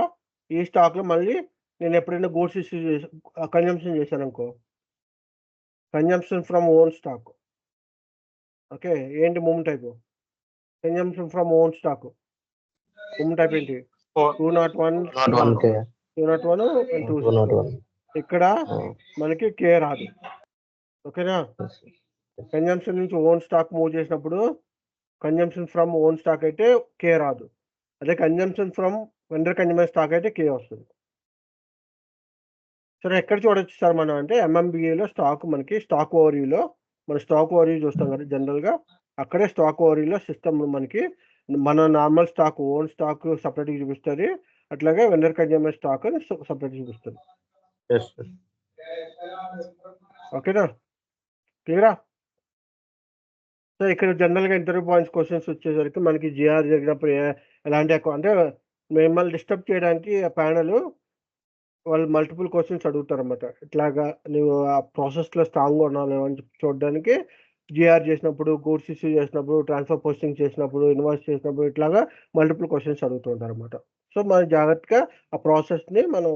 [SPEAKER 1] ఈ స్టాక్లో మళ్ళీ నేను ఎప్పుడైనా గూడ్స్ ఇష్యూ చేసి కన్జంప్షన్ చేశాను అనుకో, consumption from own stock. Okay, ఏంటి movement type? Consumption from own stock movement type ఏంటి? 201,
[SPEAKER 3] 1K.
[SPEAKER 1] 201 and 201.
[SPEAKER 3] 201.
[SPEAKER 1] ఇక్కడ మనకి కే రాదు. ఓకేనా?
[SPEAKER 3] Yes, sir.
[SPEAKER 1] కన్జంప్షన్ నుంచి ఓన్ స్టాక్ మూవ్ చేసినప్పుడు కన్జంప్షన్ ఫ్రమ్ ఓన్ స్టాక్ అయితే కే రాదు, అదే consumption from vendor consumer stock అయితే కే వస్తుంది. సరే ఎక్కడ చూడొచ్చు సార్ మనం అంటే ఎంఎంబిఏలో స్టాక్ మనకి స్టాక్ ఓవర్వ్యూలో మన స్టాక్ ఓవర్వ్యూ చూస్తాం కదా జనరల్గా అక్కడే స్టాక్ ఓవర్వ్యూలో సిస్టమ్ మనకి మన నార్మల్ స్టాక్ ఓన్ స్టాక్ సపరేట్గా చూపిస్తుంది అట్లాగే వెండర్ కన్జ్యూమర్ స్టాక్ అని సపరేట్ చూపిస్తుంది.
[SPEAKER 3] Yes, sir.
[SPEAKER 1] ఓకేనా క్లియరా? సో ఇక్కడ జనరల్గా ఇంటర్వ్యూ పాయింట్స్ క్వశ్చన్స్ వచ్చేసరికి మనకి జిఆర్ జరిగినప్పుడు ఎలాంటి అంటే మిమ్మల్ని డిస్టర్బ్ చేయడానికి ఆ ప్యానల్ వాళ్ళు మల్టిపుల్ క్వశ్చన్స్ అడుగుతారు అనమాట. ఇట్లాగా నువ్వు ఆ ప్రాసెస్లో స్ట్రాంగ్గా ఉన్నావు అని చూడడానికి జిఆర్ చేసినప్పుడు గూడ్స్ ఇష్యూ చేసినప్పుడు ట్రాన్స్ఫర్ పోస్టింగ్ చేసినప్పుడు ఇన్వాయిస్ చేసినప్పుడు ఇట్లాగా మల్టిపుల్ క్వశ్చన్స్ అడుగుతుంటారు అనమాట. సో మనం జాగ్రత్తగా ఆ ప్రాసెస్ని మనం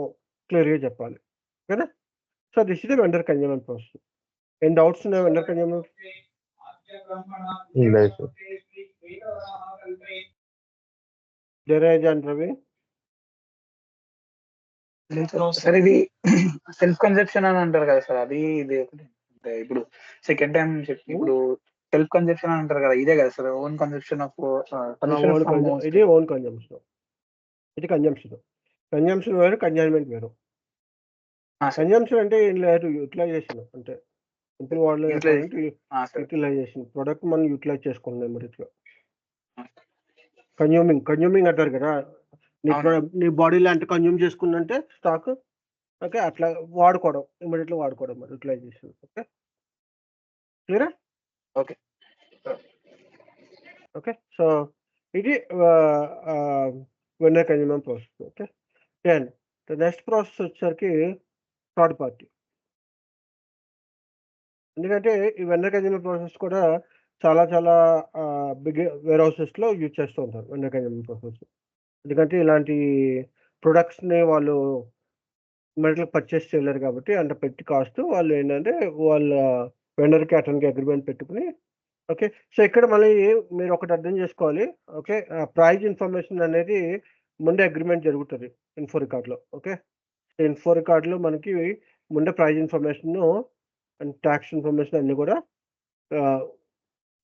[SPEAKER 1] క్లియర్గా చెప్పాలి. ఓకేనా? So this is the vendor consumer process. ఏం డౌట్స్ ఉన్నాయి వెండర్ కన్జ్యూమర్?
[SPEAKER 3] లేదు sir.
[SPEAKER 1] Jayaraj and Ravi
[SPEAKER 4] sir ఇది సెల్ఫ్ కన్సెప్షన్ అని అంటారు కదా సార్, అది ఇది ఒకటి అంటే ఇప్పుడు సెకండ్ టైం ఇప్పుడు సెల్ఫ్ కన్సెప్షన్ అని అంటారు కదా, ఇదే కదా సార్ ఓన్ కన్సెప్షన్ ఆఫ్
[SPEAKER 1] ఇది ఓన్ కన్జంప్షన్, ఇది కన్జంప్షన్ వేరు కన్జైన్మెంట్ వేరు. కన్జంప్షన్ అంటే ఏం లేదు, యూటిలైజేషన్ అంటే సింపుల్ వాళ్ళు యూటిలైజేషన్ ప్రొడక్ట్ మనం యూటిలైజ్ చేసుకుంటున్నాం ఇమీడియట్గా. కన్జ్యూమింగ్ అంటారు కదా, నీ బాడీలో ఎంత కన్జ్యూమ్ చేసుకుందంటే స్టాక్, ఓకే అట్లా వాడుకోవడం ఇమీడియట్గా వాడుకోవడం మరి యూటిలైజేషన్. ఓకే క్లియరా?
[SPEAKER 4] ఓకే
[SPEAKER 1] ఓకే సో ఇది vendor consumer process. Okay then the next process వచ్చేసరికి థర్డ్ పార్టీ. ఎందుకంటే ఈ వెండర్ కన్జ్యూమర్ ప్రాసెస్ కూడా చాలా చాలా బిగ్ వేర్ హౌసెస్లో యూజ్ చేస్తూ ఉంటారు వెండర్ కన్జ్యూమర్ ప్రాసెస్. ఎందుకంటే ఇలాంటి ప్రొడక్ట్స్ని వాళ్ళు ఇమీడియట్గా పర్చేస్ చేయలేరు కాబట్టి అంత పెట్టి కాస్ట్ వాళ్ళు ఏంటంటే వాళ్ళ వెండర్కి అతనికి అగ్రిమెంట్ పెట్టుకుని. ఓకే సో ఇక్కడ మళ్ళీ మీరు ఒకటి అర్థం చేసుకోవాలి. ఓకే ప్రైజ్ ఇన్ఫర్మేషన్ అనేది ముందే అగ్రిమెంట్ జరుగుతుంది ఇన్ఫో రికార్డ్లో. ఓకే ఇన్ఫో రికార్డ్లో మనకి ముందే price information and tax information అన్నీ కూడా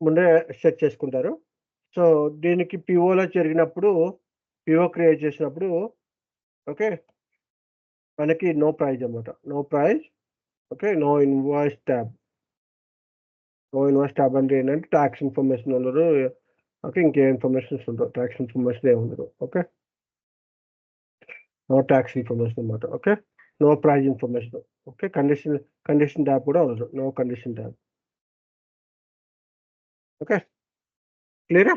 [SPEAKER 1] ముందే సెట్ చేసుకుంటారు. సో దీనికి పిఓలో జరిగినప్పుడు పిఓ క్రియేట్ చేసినప్పుడు ఓకే మనకి నో ప్రైజ్ అన్నమాట, no price. Okay no invoice tab. No invoice tab అంటే ఏంటంటే ట్యాక్స్ ఇన్ఫర్మేషన్ ఉండదు. ఓకే ఇంకే ఇన్ఫర్మేషన్స్ ఉండవు, ట్యాక్స్ ఇన్ఫర్మేషన్ ఏ ఉండదు. ఓకే నో ట్యాక్స్ ఇన్ఫర్మేషన్ అన్నమాట. Okay no price information. Okay condition tab కూడా ఉండదు, నో కండిషన్ ట్యాబ్. ఓకే క్లియరా?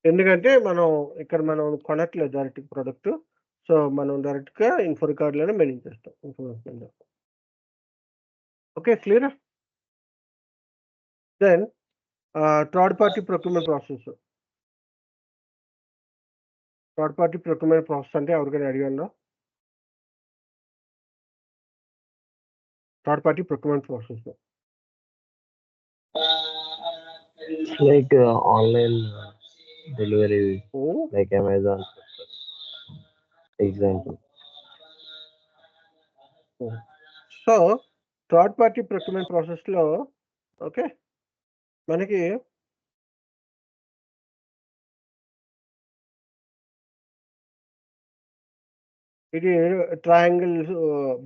[SPEAKER 1] ఎందుకంటే మనం ఇక్కడ మనం కొనట్లేదు డైరెక్ట్ ప్రోడక్ట్, సో మనం డైరెక్ట్గా ఇన్ఫో రికార్డ్లోనే మెయింటైన్ చేస్తాం ఇన్ఫర్మేషన్. ఓకే క్లియరా? Then third party procurement process. Third party procurement process అంటే ఎవరికైనా అడిగాను? Third party procurement process
[SPEAKER 3] Like online delivery, like Amazon, example.
[SPEAKER 1] So third party procurement process okay మనకి ఇది ట్రయాంగిల్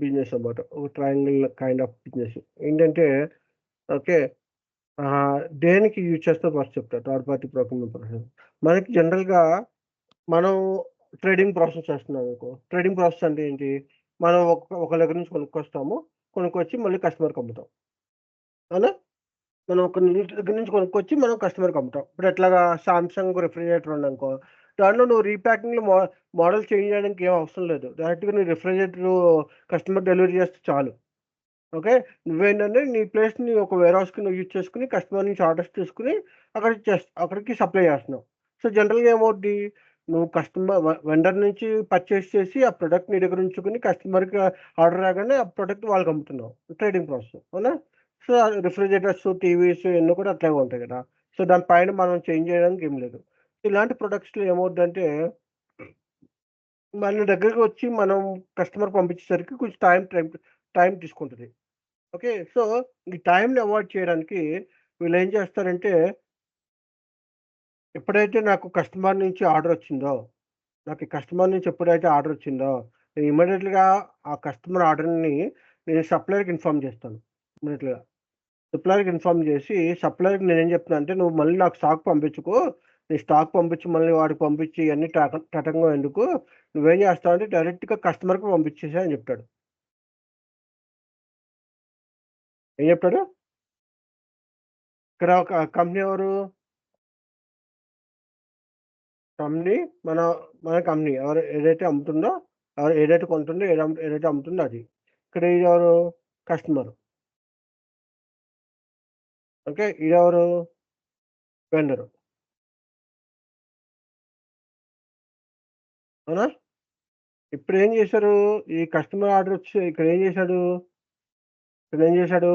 [SPEAKER 1] బిజినెస్ అన్నమాట. ఒక ట్రయాంగిల్ కైండ్ ఆఫ్ బిజినెస్ ఏంటంటే okay దేనికి use చేస్తే ఫస్ట్ చెప్తా. థర్డ్ పార్టీ ప్రొక్యూర్మెంట్ ప్రాసెస్ మనకి జనరల్గా మనం ట్రేడింగ్ ప్రాసెస్ చేస్తున్నాం అనుకో. ట్రేడింగ్ ప్రాసెస్ అంటే ఏంటి, మనం ఒక దగ్గర నుంచి కొనుక్కొచ్చి మళ్ళీ కస్టమర్కి అమ్ముతాం. అవునా? మనం ఒక దగ్గర నుంచి కొనుక్కొచ్చి మనం కస్టమర్కి అమ్ముతాం. ఇప్పుడు ఎట్లాగా సామ్సంగ్ రిఫ్రిజిరేటర్ ఉందనుకో, దాంట్లో నువ్వు రీప్యాకింగ్లో మోడల్ చేంజ్ చేయడానికి ఏం అవసరం లేదు, డైరెక్ట్గా నీ రిఫ్రిజిరేటర్ కస్టమర్ డెలివరీ చేస్తే చాలు. ఓకే నువ్వేంటంటే నీ ప్లేస్ని ఒక వేర్ హౌస్కి నువ్వు యూజ్ చేసుకుని కస్టమర్ నుంచి ఆర్డర్స్ తీసుకుని అక్కడికి సప్లై చేస్తున్నావు. సో జనరల్గా ఏమవుద్ది, నువ్వు కస్టమర్ వెండర్ నుంచి పర్చేస్ చేసి ఆ ప్రోడక్ట్ నీ దగ్గర ఉంచుకుని కస్టమర్కి ఆర్డర్ రాగానే ఆ ప్రోడక్ట్ వాళ్ళకి అమ్ముతున్నావు. ట్రేడింగ్ ప్రాసెస్ అవునా? సో రిఫ్రిజిరేటర్స్ టీవీస్ ఇవన్నీ కూడా అట్లాగే ఉంటాయి కదా. సో దానిపైన మనం చేంజ్ చేయడానికి ఏం లేదు. ఇలాంటి ప్రొడక్ట్స్లో ఏమవుద్దంటే మన దగ్గరికి వచ్చి మనం కస్టమర్ పంపించేసరికి కొంచెం టైం తీసుకుంటుంది. ఓకే సో ఈ టైంని అవాయిడ్ చేయడానికి వీళ్ళు ఏం చేస్తారంటే ఎప్పుడైతే నాకు కస్టమర్ నుంచి ఆర్డర్ వచ్చిందో, ఎప్పుడైతే ఆర్డర్ వచ్చిందో ఇమ్మీడియట్‌గా ఆ కస్టమర్ ఆర్డర్‌ని నేను సప్లయర్‌కి ఇన్ఫార్మ్ చేస్తాను. ఇమ్మీడియట్‌గా. సప్లయర్‌కి ఇన్ఫార్మ్ చేసి సప్లయర్‌కి నేనేం చెప్తున్నా అంటే, "నువ్వు మళ్ళీ నాకు స్టాక్ పంపించుకో. నీ స్టాక్ పంపించి మళ్ళీ వాడికి పంపించి ఇయన్నీ తతంగం ఎందుకు? నువ్వేం చేస్తావంటే డైరెక్ట్‌గా కస్టమర్‌కి పంపించేసేయి" అని చెప్తాడు. ఏం చెప్తాడు? ఇక్కడ ఒక కంపెనీ ఎవరు? కంపెనీ మన మన కంపెనీ. ఎవరు ఏదైతే అమ్ముతుందో, ఎవరు ఏదైతే కొంటుందో, ఏదైతే అమ్ముతుందో అది. ఇక్కడ ఇదెవరు? కస్టమర్. ఓకే. ఇదెవరు? వెండరు. అవునా? ఇప్పుడేం చేశారు? ఈ కస్టమర్ ఆర్డర్ వచ్చి ఇక్కడేం చేశాడు? ఇక్కడేం చేశాడు?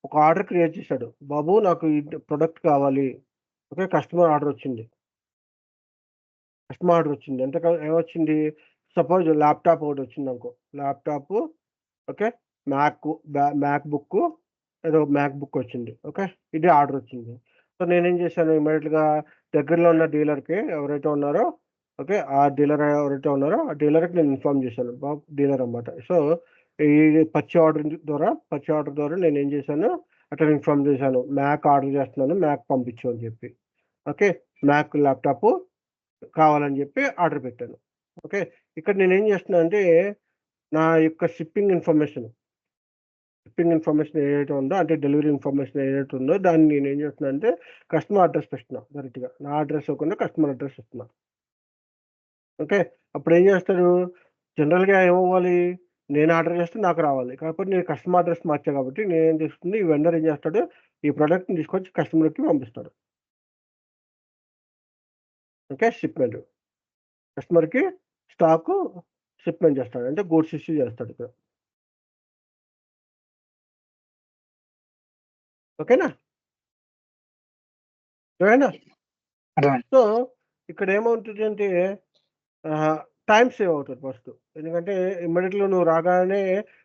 [SPEAKER 1] ఒక ఆర్డర్ క్రియేట్ చేశాడు. బాబు నాకు ఈ ప్రొడక్ట్ కావాలి. ఓకే. కస్టమర్ ఆర్డర్ వచ్చింది. కస్టమర్ ఆర్డర్ వచ్చింది. ఏమొచ్చింది? సపోజ్ ల్యాప్‌టాప్ ఒకటొచ్చిందనుకో. Laptop okay. మ్యాక్ బుక్కు ఏదో మ్యాక్ బుక్ వచ్చింది. ఓకే. ఇది ఆర్డర్ వచ్చింది. సో, నేనేం చేశాను ఇమ్మీడియేట్‌గా దగ్గరలో ఉన్న డీలర్‌కి ఎవరైతే ఉన్నారో ఓకే. ఆ డీలర్ ఎవరైతే ఉన్నారో ఆ డీలర్‌కి నేను ఇన్ఫార్మ్ చేశాను. డీలర్ అన్నమాట. సో, ఈ పర్చి ఆర్డర్ ద్వారా నేనేం చేశాను అతనికి ఇన్ఫార్మ్ చేశాను. మ్యాక్ ఆర్డర్ చేస్తున్నాను. మ్యాక్ పంపించు అని చెప్పి. ఓకే. మ్యాక్ ల్యాప్‌టాపు కావాలని చెప్పి ఆర్డర్ పెట్టాను. ఓకే. ఇక్కడ నేనేం చేస్తున్నానంటే నా యొక్క షిప్పింగ్ ఇన్ఫర్మేషన్ ఏదైతే ఉందో అంటే డెలివరీ ఇన్ఫర్మేషన్ ఏదైతే ఉందో దాన్ని నేనేం చేస్తున్నానంటే కస్టమర్ అడ్రస్ పెడుతున్నా డైరెక్ట్‌గా. నా అడ్రస్ ఇవ్వకుండా కస్టమర్ అడ్రస్ ఇస్తున్నా. ఓకే. అప్పుడేం చేస్తాడు జనరల్‌గా ఏమవ్వాలి? నేను ఆర్డర్ చేస్తే నాకు రావాలి. కాకపోతే నేను కస్టమర్ అడ్రస్ మార్చా కాబట్టి నేనేం చేస్తుంది ఈ వెండర్ ఏం చేస్తాడు ఈ ప్రొడక్ట్‌ని తీసుకొచ్చి కస్టమర్‌కి పంపిస్తాడు. ఓకే. షిప్‌మెంట్. కస్టమర్‌కి స్టాకు షిప్‌మెంట్ చేస్తాడు. అంటే గూడ్స్ ఇష్యూ చేస్తాడు ఇక్కడ. ఓకేనా? ఓకేనా?
[SPEAKER 4] అర్థమైంది.
[SPEAKER 1] సో, ఇక్కడ ఏమవుతదంటే టైమ్ సేవ్ అవుతది ఫస్ట్. ఎందుకంటే ఇమ్మీడియేట్‌గా నువ్వు రాగానే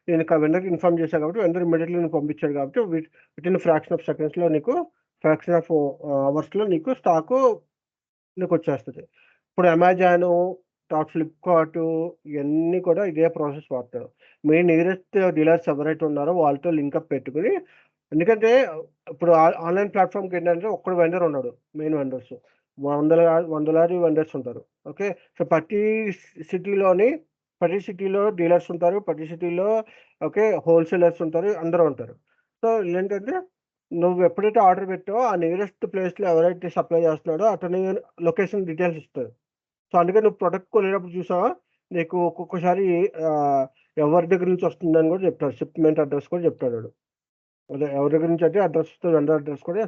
[SPEAKER 1] నేను వెండర్‌కి ఇన్ఫార్మ్ చేశా కాబట్టి వెండర్ ఇమ్మీడియేట్‌గా నీకు పంపించాడు కాబట్టి వితిన్ ఫ్రాక్షన్ ఆఫ్ సెకండ్స్‌లో నీకు ఫ్రాక్షన్ ఆఫ్ అవర్స్‌లో నీకు స్టాకు నీకొచ్చేస్తది. ఇప్పుడు అమెజాను, ఫ్లిప్‌కార్టు ఇయన్నీ కూడా ఇదే ప్రాసెస్ వాడతారు. మీ నియరెస్ట్ డీలర్స్ ఎవరైతే ఉన్నారో వాళ్ళతో లింకప్ పెట్టుకొని ఎందుకంటే ఇప్పుడు ఆన్‌లైన్ ప్లాట్‌ఫార్మ్‌కేంటంటే ఒక్కడు వెండర్ ఉండడు. Main vendors. వందలాది వెండర్స్ ఉంటారు. ఓకే. సో, ప్రతి సిటీలో డీలర్స్ ఉంటారు. ప్రతి సిటీలో ఓకే. హోల్‌సేలర్స్ ఉంటారు. అందరూ ఉంటారు. సో, ఏంటంటే నువ్వు ఎప్పుడైతే ఆర్డర్ పెట్టావో ఆ నియరెస్ట్ ప్లేస్‌లో ఎవరైతే సప్లై చేస్తున్నాడో అతని లొకేషన్ డీటెయిల్స్ ఇస్తది. సో, అందుకని నువ్వు ప్రొడక్ట్ కొనేటప్పుడు చూసావా? నీకు ఒక్కొక్కసారి ఆహ్, ఎవరి దగ్గర నుంచి వస్తుందని కూడా చెప్తాడు. షిప్‌మెంట్ అడ్రెస్ కూడా చెప్తాడాడు. అదే ఎవరి దగ్గర నుంచి అంటే అడ్రెస్ వెండర్ అడ్రెస్ కూడా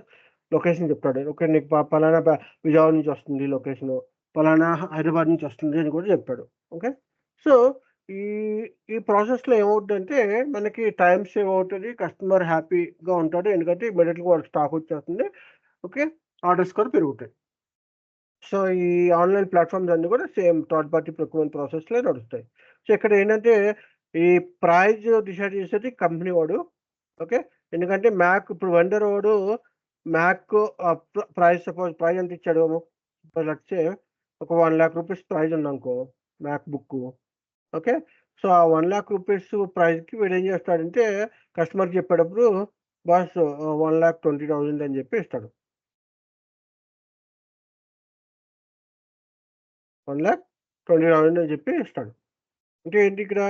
[SPEAKER 1] లొకేషన్ చెప్తాడు. ఓకే. నీకు పలానా విజయవాడ నుంచి వస్తుంది లొకేషను. పలానా హైదరాబాద్ నుంచి వస్తుంది అని కూడా చెప్తాడు. ఓకే. సో, ఈ ఈ ప్రాసెస్‌లో ఏమవుద్దంటే మనకి టైమ్ సేవ్ అవుతది. కస్టమర్ హ్యాపీగా ఉంటాడు. ఎందుకంటే ఇమ్మీడియేట్‌గా వాడికి స్టాక్ వచ్చేస్తుంది. ఓకే. ఆర్డర్స్ కూడా పెరుగుతాయి. సో, ఈ ఆన్‌లైన్ ప్లాట్‌ఫార్మ్స్ అన్నీ కూడా సేమ్ థర్డ్ పార్టీ ప్రొక్యూర్‌మెంట్ ప్రాసెస్‌లే నడుస్తాయి. సో, ఇక్కడ ఏంటంటే ఈ ప్రైస్ డిసైడ్ చేసేది కంపెనీ వాడు. ఓకే. ఎందుకంటే ఇప్పుడు వెండర్ వాడు మ్యాక్ సపోజ్ ప్రైస్ ఎంత ఇచ్చాడు? లెట్స్ సే ఒక 1,00,000 రూపీస్ ప్రైస్ ఉందనుకో మ్యాక్ బుక్కు. ఓకే. సో, ఆ 1,00,000 రూపీస్ ప్రైస్‌కి వీడేం చేస్తాడంటే కస్టమర్‌కి చెప్పేటప్పుడు బాస్ 1,20,000 అని చెప్పి ఇస్తాడు. 1,20,000 అని చెప్పి ఇస్తాడు. అంటే ఏంటి ఇక్కడ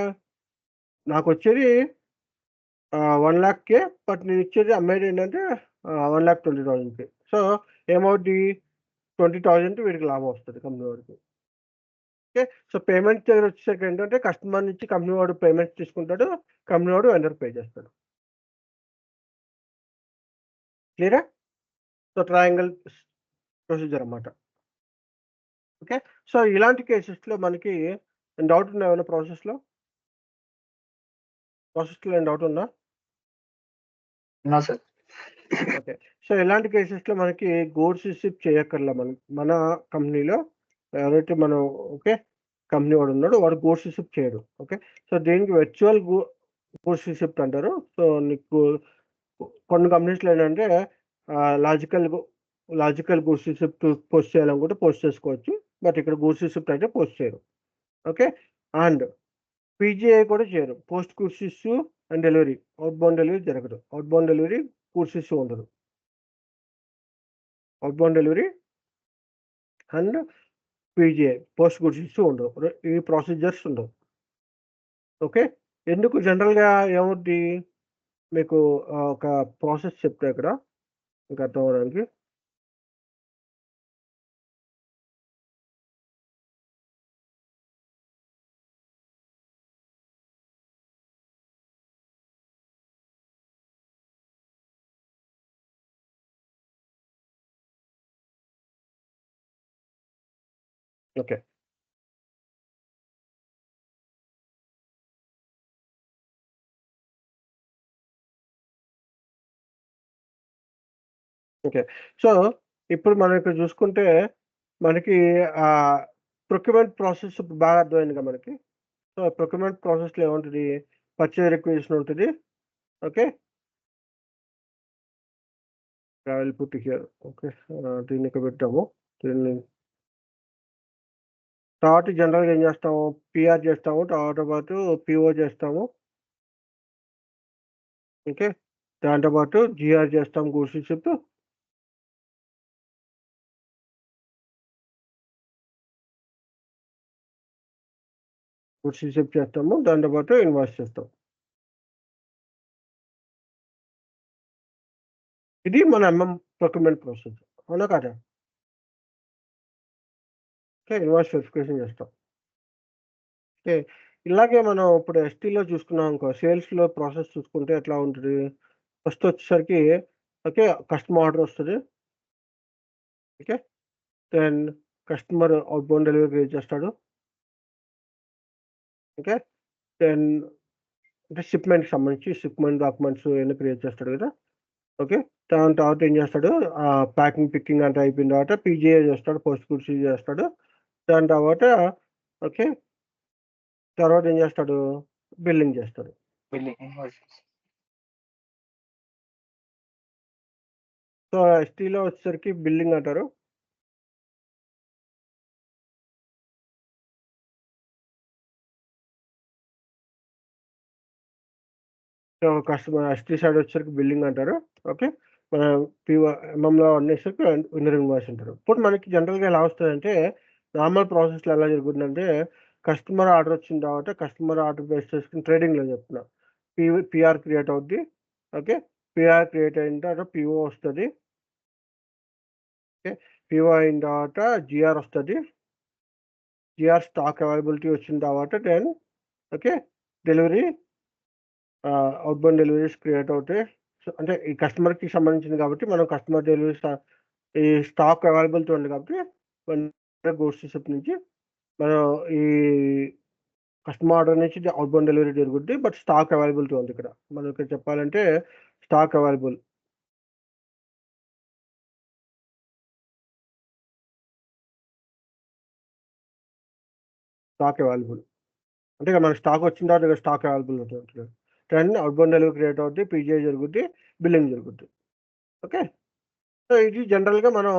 [SPEAKER 1] నాకొచ్చేది 1,00,000 బట్ నేనిచ్చేది అమ్మేదేంటంటే 1,20,000కి. సో, ఏమవుద్ది 20,000 వీడికి లాభం వస్తది కంపెనీ వాడికి. ఓకే. సో, పేమెంట్ దగ్గరొచ్చేసరికి ఏంటంటే కస్టమర్ నుంచి కంపెనీ వాడు పేమెంట్ తీసుకుంటాడు. కంపెనీ వాడు వెండర్‌కి పే చేస్తాడు. క్లియరా? సో, ట్రయాంగిల్ ప్రొసీజర్ అన్నమాట. ఓకే. సో, ఇలాంటి కేసెస్‌లో మనకి డౌట్ ఉందా ఏమైనా ప్రాసెస్‌లో? ప్రాసెస్‌లో ఏమైనా డౌట్ ఉందా?
[SPEAKER 4] No sir.
[SPEAKER 1] ఓకే. సో, ఇలాంటి కేసెస్‌లో మనకి గూడ్స్ షిప్ చేయక్కర్లా మనం. మన కంపెనీలో ఎవరైతే మనం ఓకే. కంపెనీ వాడున్నాడో వాడు గూడ్స్ షిప్ చేయడు. ఓకే. సో, దీనికి వర్చువల్ గూడ్స్ షిఫ్ట్ అంటారు. సో, నీకు కొన్ని కంపెనీస్‌లో ఏంటంటే లాజికల్ గూడ్స్ షిఫ్ట్ పోస్ట్ చేయాలనుకుంటే పోస్ట్ చేసుకోవచ్చు. బట్ ఇక్కడ గూడ్స్ షిఫ్ట్ అయితే పోస్ట్ చేయరు. ఓకే. అండ్ పీజీఐ కూడా చేయరు. Post goods issue and delivery, outbound delivery జరగదు. Outbound delivery, goods issue ఉండదు. Outbound delivery and PGI, post goods issue ఉండవు. ఈ ప్రొసీజర్స్ ఉండవు. ఓకే, ఎందుకు జనరల్గా ఏమవుద్ది మీకు ఒక ప్రాసెస్ చెప్తే ఇక్కడ మీకు అర్థం అవడానికి. Okay, okay. సో ఇప్పుడు మనం ఇక్కడ చూసుకుంటే మనకి ప్రొక్యూర్మెంట్ ప్రాసెస్ బాగా అర్థమైందిగా మనకి. సో ప్రొక్యూర్మెంట్ ప్రాసెస్లో ఏముంటుంది, పర్చేజ్ రిక్వజిషన్ ఉంటుంది. Okay, travel put here. Okay, దీన్ని ఇక్కడ పెట్టాము. దీన్ని తర్వాత జనరల్గా ఏం చేస్తాము, పిఆర్ చేస్తాము, దాంతో పాటు పిఓ చేస్తాము. ఓకే, దాంతో పాటు జిఆర్ చేస్తాం, గూడ్స్ రిసిప్ట్. గూడ్స్ రిసిప్ట్ చేస్తాము, దాంతో పాటు ఇన్వాయిస్ చేస్తాం. ఇది మన ఎంఎం ప్రొక్యూర్మెంట్ ప్రాసెస్, అవునా కాదా? ఓకే, ఇన్వాయిస్ వెరిఫికేషన్ చేస్తాం. ఓకే, ఇలాగే మనం ఇప్పుడు ఎస్టీలో చూసుకున్నాం అనుకో, సేల్స్లో ప్రాసెస్ చూసుకుంటే ఎట్లా ఉంటుంది. ఫస్ట్ వచ్చేసరికి ఓకే, కస్టమర్ ఆర్డర్ వస్తుంది. Okay, then customer outbound delivery create చేస్తాడు. ఓకే, దెన్ అంటే షిప్మెంట్కి సంబంధించి షిప్మెంట్ డాక్యుమెంట్స్ ఇవన్నీ క్రియేట్ చేస్తాడు కదా. ఓకే, దాని తర్వాత ఏం చేస్తాడు, ప్యాకింగ్ పికింగ్ అంతా అయిపోయిన తర్వాత పీజీఏ చేస్తాడు, పోస్ట్ గూడ్స్ చేస్తాడు. దాని తర్వాత ఓకే, తర్వాత ఏం చేస్తాడు, బిల్లింగ్ చేస్తాడు. సో ఎస్టీలో వచ్చేసరికి బిల్లింగ్ అంటారు. సో కస్టమర్ ఎస్టీ సైడ్ వచ్చేసరికి బిల్లింగ్ అంటారు. ఓకే, మన ఎంఎంలో అనేసరికి విన్నర్ ఇన్వాయిస్ అంటారు. ఇప్పుడు మనకి జనరల్గా ఎలా వస్తుందంటే, నార్మల్ ప్రాసెస్లో ఎలా జరుగుతుందంటే, కస్టమర్ ఆర్డర్ వచ్చిన తర్వాత కస్టమర్ ఆర్డర్ బేస్ చేసుకుని ట్రేడింగ్లో చెప్తున్నా పిఆర్ క్రియేట్ అవుద్ది. ఓకే, పిఆర్ క్రియేట్ అయిన తర్వాత పిఓ వస్తుంది. ఓకే, పిఓ అయిన తర్వాత జిఆర్ వస్తుంది. జిఆర్ స్టాక్ అవైలబిలిటీ వచ్చిన తర్వాత then okay, delivery outbound deliveries create అవుతాయి. సో అంటే ఈ కస్టమర్కి సంబంధించింది కాబట్టి మనం కస్టమర్ డెలివరీ ఈ స్టాక్ అవైలబిలిటీ ఉంది కాబట్టి గూడ్స్ రిసిప్ట్ నుంచి మనం ఈ కస్టమర్ ఆర్డర్ నుంచి అవుట్ బౌండ్ డెలివరీ జరుగుద్ది. బట్ స్టాక్ అవైలబిలిటీ ఉంది ఇక్కడ. మనం ఇక్కడ చెప్పాలంటే స్టాక్ అవైలబుల్. స్టాక్ అవైలబుల్ అంటే ఇక మన స్టాక్ వచ్చిన తర్వాత ఇక స్టాక్ అవైలబుల్ ఉంటుంది. Then outbound delivery create అవుద్ది, పీజీఐ జరుగుద్ది, బిల్లింగ్ జరుగుద్ది. ఓకే, సో ఇది జనరల్గా మనం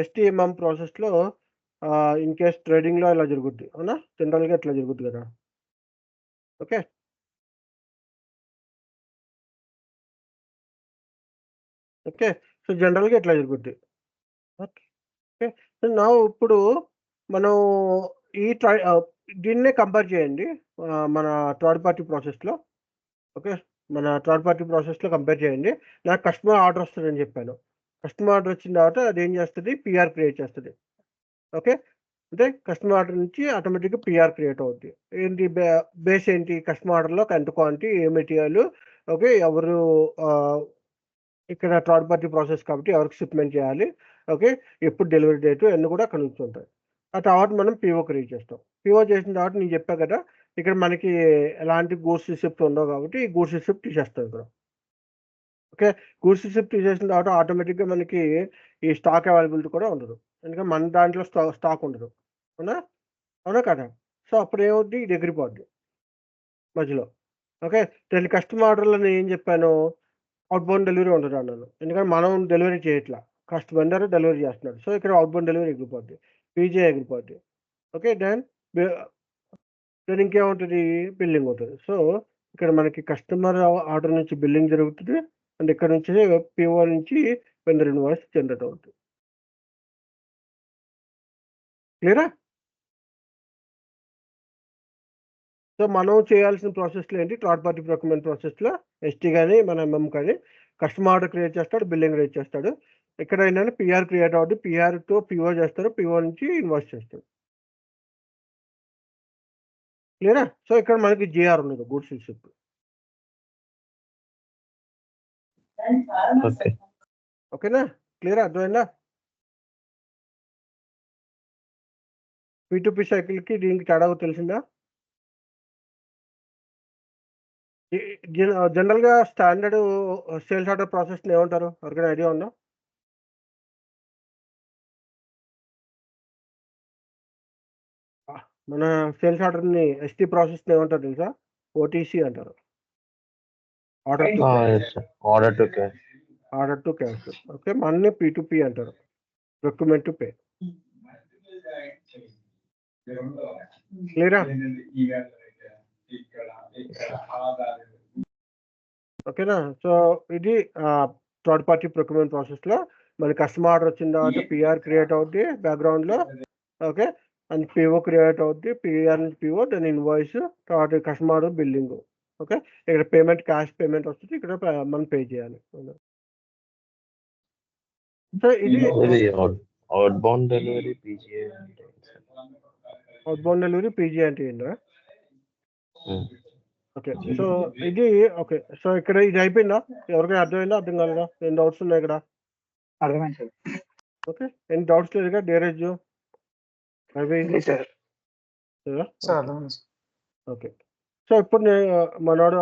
[SPEAKER 1] ఎస్టీఎంఎం ప్రాసెస్లో ఇన్ కేస్ ట్రేడింగ్లో ఇలా జరుగుద్ది, అవునా? జనరల్గా ఇట్లా జరుగుద్ది కదా. ఓకే, ఓకే, సో జనరల్గా ఇట్లా జరుగుద్ది. ఓకే, ఓకే, సో నా ఇప్పుడు మనం ఈ దీన్నే కంపేర్ చేయండి మన థర్డ్ పార్టీ ప్రాసెస్లో. ఓకే, మన థర్డ్ పార్టీ ప్రాసెస్లో కంపేర్ చేయండి. నాకు కస్టమర్ ఆర్డర్ వస్తుందని చెప్పాను. కస్టమర్ ఆర్డర్ వచ్చిన తర్వాత అది ఏం చేస్తుంది, పిఆర్ క్రియేట్ చేస్తుంది. ఓకే, అంటే కస్టమర్ ఆర్డర్ నుంచి ఆటోమేటిక్గా పిఆర్ క్రియేట్ అవుద్ది. ఏంటి బేస్ ఏంటి, కస్టమర్ ఆర్డర్లో ఎంత క్వాంటిటీ, ఏ మెటీరియల్, ఓకే, ఎవరు ఇక్కడ థర్డ్ పార్టీ ప్రాసెస్ కాబట్టి ఎవరికి షిప్మెంట్ చేయాలి, ఓకే, ఎప్పుడు డెలివరీ డేటు అన్నీ కూడా అక్కడ నుంచి ఉంటాయి. ఆ తర్వాత మనం పిఓ క్రియేట్ చేస్తాం. పిఓ చేసిన తర్వాత నేను చెప్పా కదా, ఇక్కడ మనకి ఎలాంటి గూడ్స్ రిసిప్ట్ ఉండవు కాబట్టి ఈ గూడ్స్ రిసిప్ట్ తీసేస్తాం ఇక్కడ. ఓకే, గూడ్స్ రిసిప్ట్ తీసేసిన తర్వాత ఆటోమేటిక్గా మనకి ఈ స్టాక్ అవైలబిలిటీ కూడా ఉండదు. ఎందుకంటే మన దాంట్లో స్టాక్ ఉండదు, అవునా? అవునా కదా? సో అప్పుడు ఏమవుద్ది, ఇది ఎగిరిపోద్ది మధ్యలో. ఓకే, దాని కస్టమర్ ఆర్డర్లో నేను ఏం చెప్పాను, అవుట్ బౌండ్ డెలివరీ ఉండదు అన్నాను. ఎందుకంటే మనం డెలివరీ చేయట్లా, వెండర్ డెలివరీ చేస్తున్నాడు. సో ఇక్కడ అవుట్ బౌండ్ డెలివరీ ఎగిరిపోద్ది, పీజే ఎగిరిపోద్ది. ఓకే, దెన్ దెన్ ఇంకేముంటుంది, బిల్లింగ్ ఉంటుంది. సో ఇక్కడ మనకి కస్టమర్ ఆర్డర్ నుంచి బిల్లింగ్ జరుగుతుంది, అండ్ ఇక్కడ నుంచి పిఓ నుంచి వెండర్ ఇన్వాయిస్ జనరేట్ అవుతుంది. క్లియరా? సో మనం చేయాల్సిన ప్రాసెస్లో ఏంటి, థర్డ్ పార్టీ ప్రొక్యూర్మెంట్ ప్రాసెస్లో ఎస్టీ కానీ మన ఎంఎం కానీ కస్టమర్ ఆర్డర్ క్రియేట్ చేస్తాడు, బిల్లింగ్ క్రియేట్ చేస్తాడు. ఇక్కడ ఏంటంటే పిఆర్ క్రియేట్ అవుతుంది, పిఆర్తో పిఓ చేస్తారు, పిఓ నుంచి ఇన్వాయిస్ చేస్తారు. క్లియరా? సో ఇక్కడ మనకి జిఆర్ ఉండదు, గూడ్స్ రిసిప్ట్.
[SPEAKER 3] ఓకే.
[SPEAKER 1] ఓకేనా? క్లియరా? అర్థమైందా? P2P సైకిల్కి దీనికి తేడా తెలిసిందా? జనరల్గా స్టాండర్డ్ సేల్స్ ఆర్డర్ ప్రాసెస్ని ఏమంటారు, ఎవరికైనా ఐడియా ఉందా? మన సేల్స్ ఆర్డర్ని ఎస్టీ ప్రాసెస్ని ఏమంటారు తెలుసా? ఓటీసీ అంటారు. Order to
[SPEAKER 3] order to cash.
[SPEAKER 1] Order to cash. Okay, మనని P2P అంటారు, ప్రొక్యూర్మెంట్ టు పే. క్లియరా? ఓకేనా? సో ఇది థర్డ్ పార్టీ ప్రొక్యూర్మెంట్ ప్రాసెస్లో మన కస్టమర్ ఆర్డర్ వచ్చిన తర్వాత పిఆర్ క్రియేట్ అవుద్ది బ్యాక్గ్రౌండ్లో. ఓకే, అండ్ పిఓ క్రియేట్ అవుద్ది, పిఆర్ నుంచి పిఓ, దాని ఇన్వాయిస్, తర్వాత కస్టమర్ ఆర్డర్ బిల్లింగ్. ఓకే, ఇక్కడ పేమెంట్ క్యాష్ పేమెంట్ వస్తుంది, ఇక్కడ మనం పే చేయాలి. సో ఇది
[SPEAKER 3] out bound delivery PGA.
[SPEAKER 1] Out bound delivery PG అంటే ఏంటా? ఓకే, సో ఇది ఓకే. సో ఇక్కడ ఇది అయిపోయిందా? ఎవరికైనా అర్థమైందా, అర్థం కాలేదా? ఏం డౌట్స్ ఉన్నాయి ఇక్కడ?
[SPEAKER 4] అర్థమైంది సార్.
[SPEAKER 1] ఓకే, ఏం డౌట్స్ లేదు డేరేజ్ అవి? ఓకే, సో ఇప్పుడు మనోడు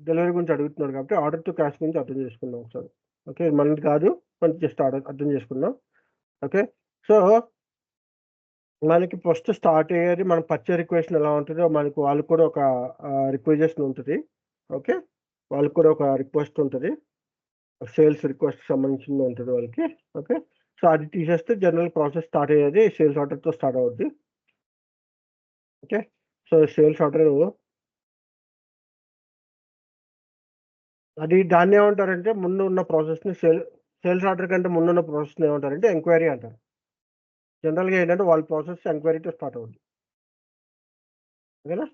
[SPEAKER 1] డెలివరీ గురించి అడుగుతున్నాడు కాబట్టి ఆర్డర్ టు క్యాష్ గురించి అర్థం చేసుకుందాం ఒకసారి. ఓకే, మనది కాదు, మనం జస్ట్ ఆర్డర్ అర్థం చేసుకుందాం. ఓకే, సో మనకి ఫస్ట్ స్టార్ట్ అయ్యేది మన పర్చేజ్ రిక్వెస్ట్ ఎలా ఉంటుందో మనకు వాళ్ళకి కూడా ఒక రిక్వెజేషన్ ఉంటుంది. ఓకే, వాళ్ళకి కూడా ఒక రిక్వెస్ట్ ఉంటుంది, సేల్స్ రిక్వెస్ట్ సంబంధించింది ఉంటుంది వాళ్ళకి. ఓకే, సో అది తీసేస్తే జనరల్ ప్రాసెస్ స్టార్ట్ అయ్యేది సేల్స్ ఆర్డర్తో స్టార్ట్ అవుద్ది. ఓకే, సో సేల్స్ ఆర్డర్ అది దాన్ని ఏమంటారంటే ముందు ఉన్న ప్రాసెస్ని సేల్స్ ఆర్డర్ కంటే ముందున్న ప్రాసెస్ని ఏమంటారంటే ఎంక్వైరీ అంటారు. జనరల్గా ఏంటంటే వాళ్ళ ప్రాసెస్ ఎంక్వైరీతో స్టార్ట్ అవుతుంది. ఓకేనా?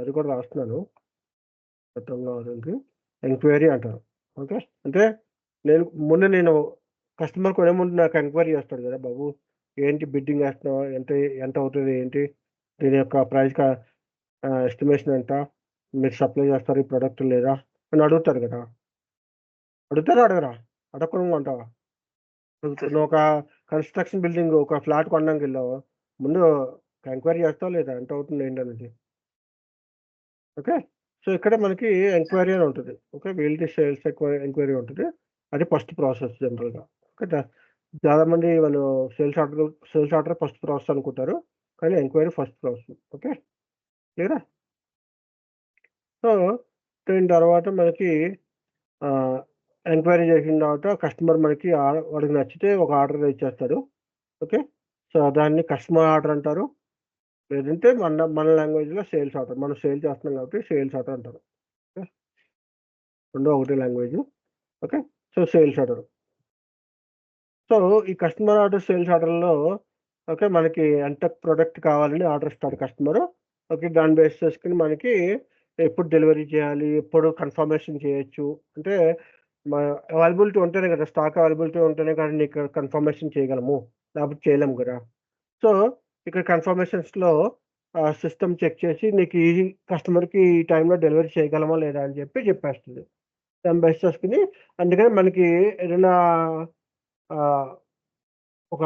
[SPEAKER 1] అది కూడా రాస్తున్నాను, గతంలో ఎంక్వైరీ అంటారు. ఓకే, అంటే నేను కస్టమర్ కొనే ముందు నాకు ఎంక్వైరీ చేస్తాడు కదా, బాబు ఏంటి బిడ్డింగ్ వేస్తున్నావు, ఎంత అవుతుంది, ఏంటి దీని యొక్క ప్రైస్ ఎస్టిమేషన్ ఎంత, మీరు సప్లై చేస్తారు ఈ ప్రోడక్ట్ లేదా అని అడుగుతారు కదా. అడుగుతారా అడగరా? అడగకుండా అంటావా? నువ్వు ఒక కన్స్ట్రక్షన్ బిల్డింగ్ ఒక ఫ్లాట్ కొనడానికి వెళ్ళావు, ముందు ఎంక్వైరీ చేస్తావు లేదా ఎంత అవుతుంది ఏంటనేది. ఓకే, సో ఇక్కడ మనకి ఎంక్వైరీ అని ఉంటుంది. ఓకే, వీల్డ్ సేల్స్ ఎంక్వైరీ ఉంటుంది, అది ఫస్ట్ ప్రాసెస్ జనరల్గా. ఓకే, చాలామంది వాళ్ళు సేల్స్ ఆర్డర్ ఫస్ట్ ప్రాసెస్ అనుకుంటారు, కానీ ఎంక్వైరీ ఫస్ట్ ప్రాసెస్. ఓకే, క్లియరా? సో దీని తర్వాత మనకి ఎంక్వైరీ చేసిన తర్వాత కస్టమర్ మనకి వాడికి నచ్చితే ఒక ఆర్డర్ ఇచ్చేస్తాడు. ఓకే, సో దాన్ని కస్టమర్ ఆర్డర్ అంటారు, లేదంటే మన లాంగ్వేజ్లో సేల్స్ ఆర్డర్, మనం సేల్ చేస్తున్నాం కాబట్టి సేల్స్ ఆర్డర్ అంటారు. ఓకే, రెండో ఒకటే language. Okay, so sales order. So ఈ కస్టమర్ ఆర్డర్ సేల్స్ ఆర్డర్లో ఓకే మనకి ఎంత ప్రోడక్ట్ కావాలని ఆర్డర్ ఇస్తాడు కస్టమర్. ఓకే, దాన్ని బేస్ చేసుకుని మనకి ఎప్పుడు డెలివరీ చేయాలి, ఎప్పుడు కన్ఫర్మేషన్ చేయొచ్చు, అంటే అవైలబిలిటీ ఉంటేనే కదా, స్టాక్ అవైలబిలిటీ ఉంటేనే కానీ నీకు కన్ఫర్మేషన్ చేయగలము, లేకపోతే చేయలేము కదా. సో ఇక్కడ కన్ఫర్మేషన్స్లో సిస్టమ్ చెక్ చేసి నీకు ఈ కస్టమర్కి ఈ టైంలో డెలివరీ చేయగలమా లేదా అని చెప్పేస్తుంది. దాన్ని బేస్ చేసుకుని అందుకని మనకి ఏదైనా ఒక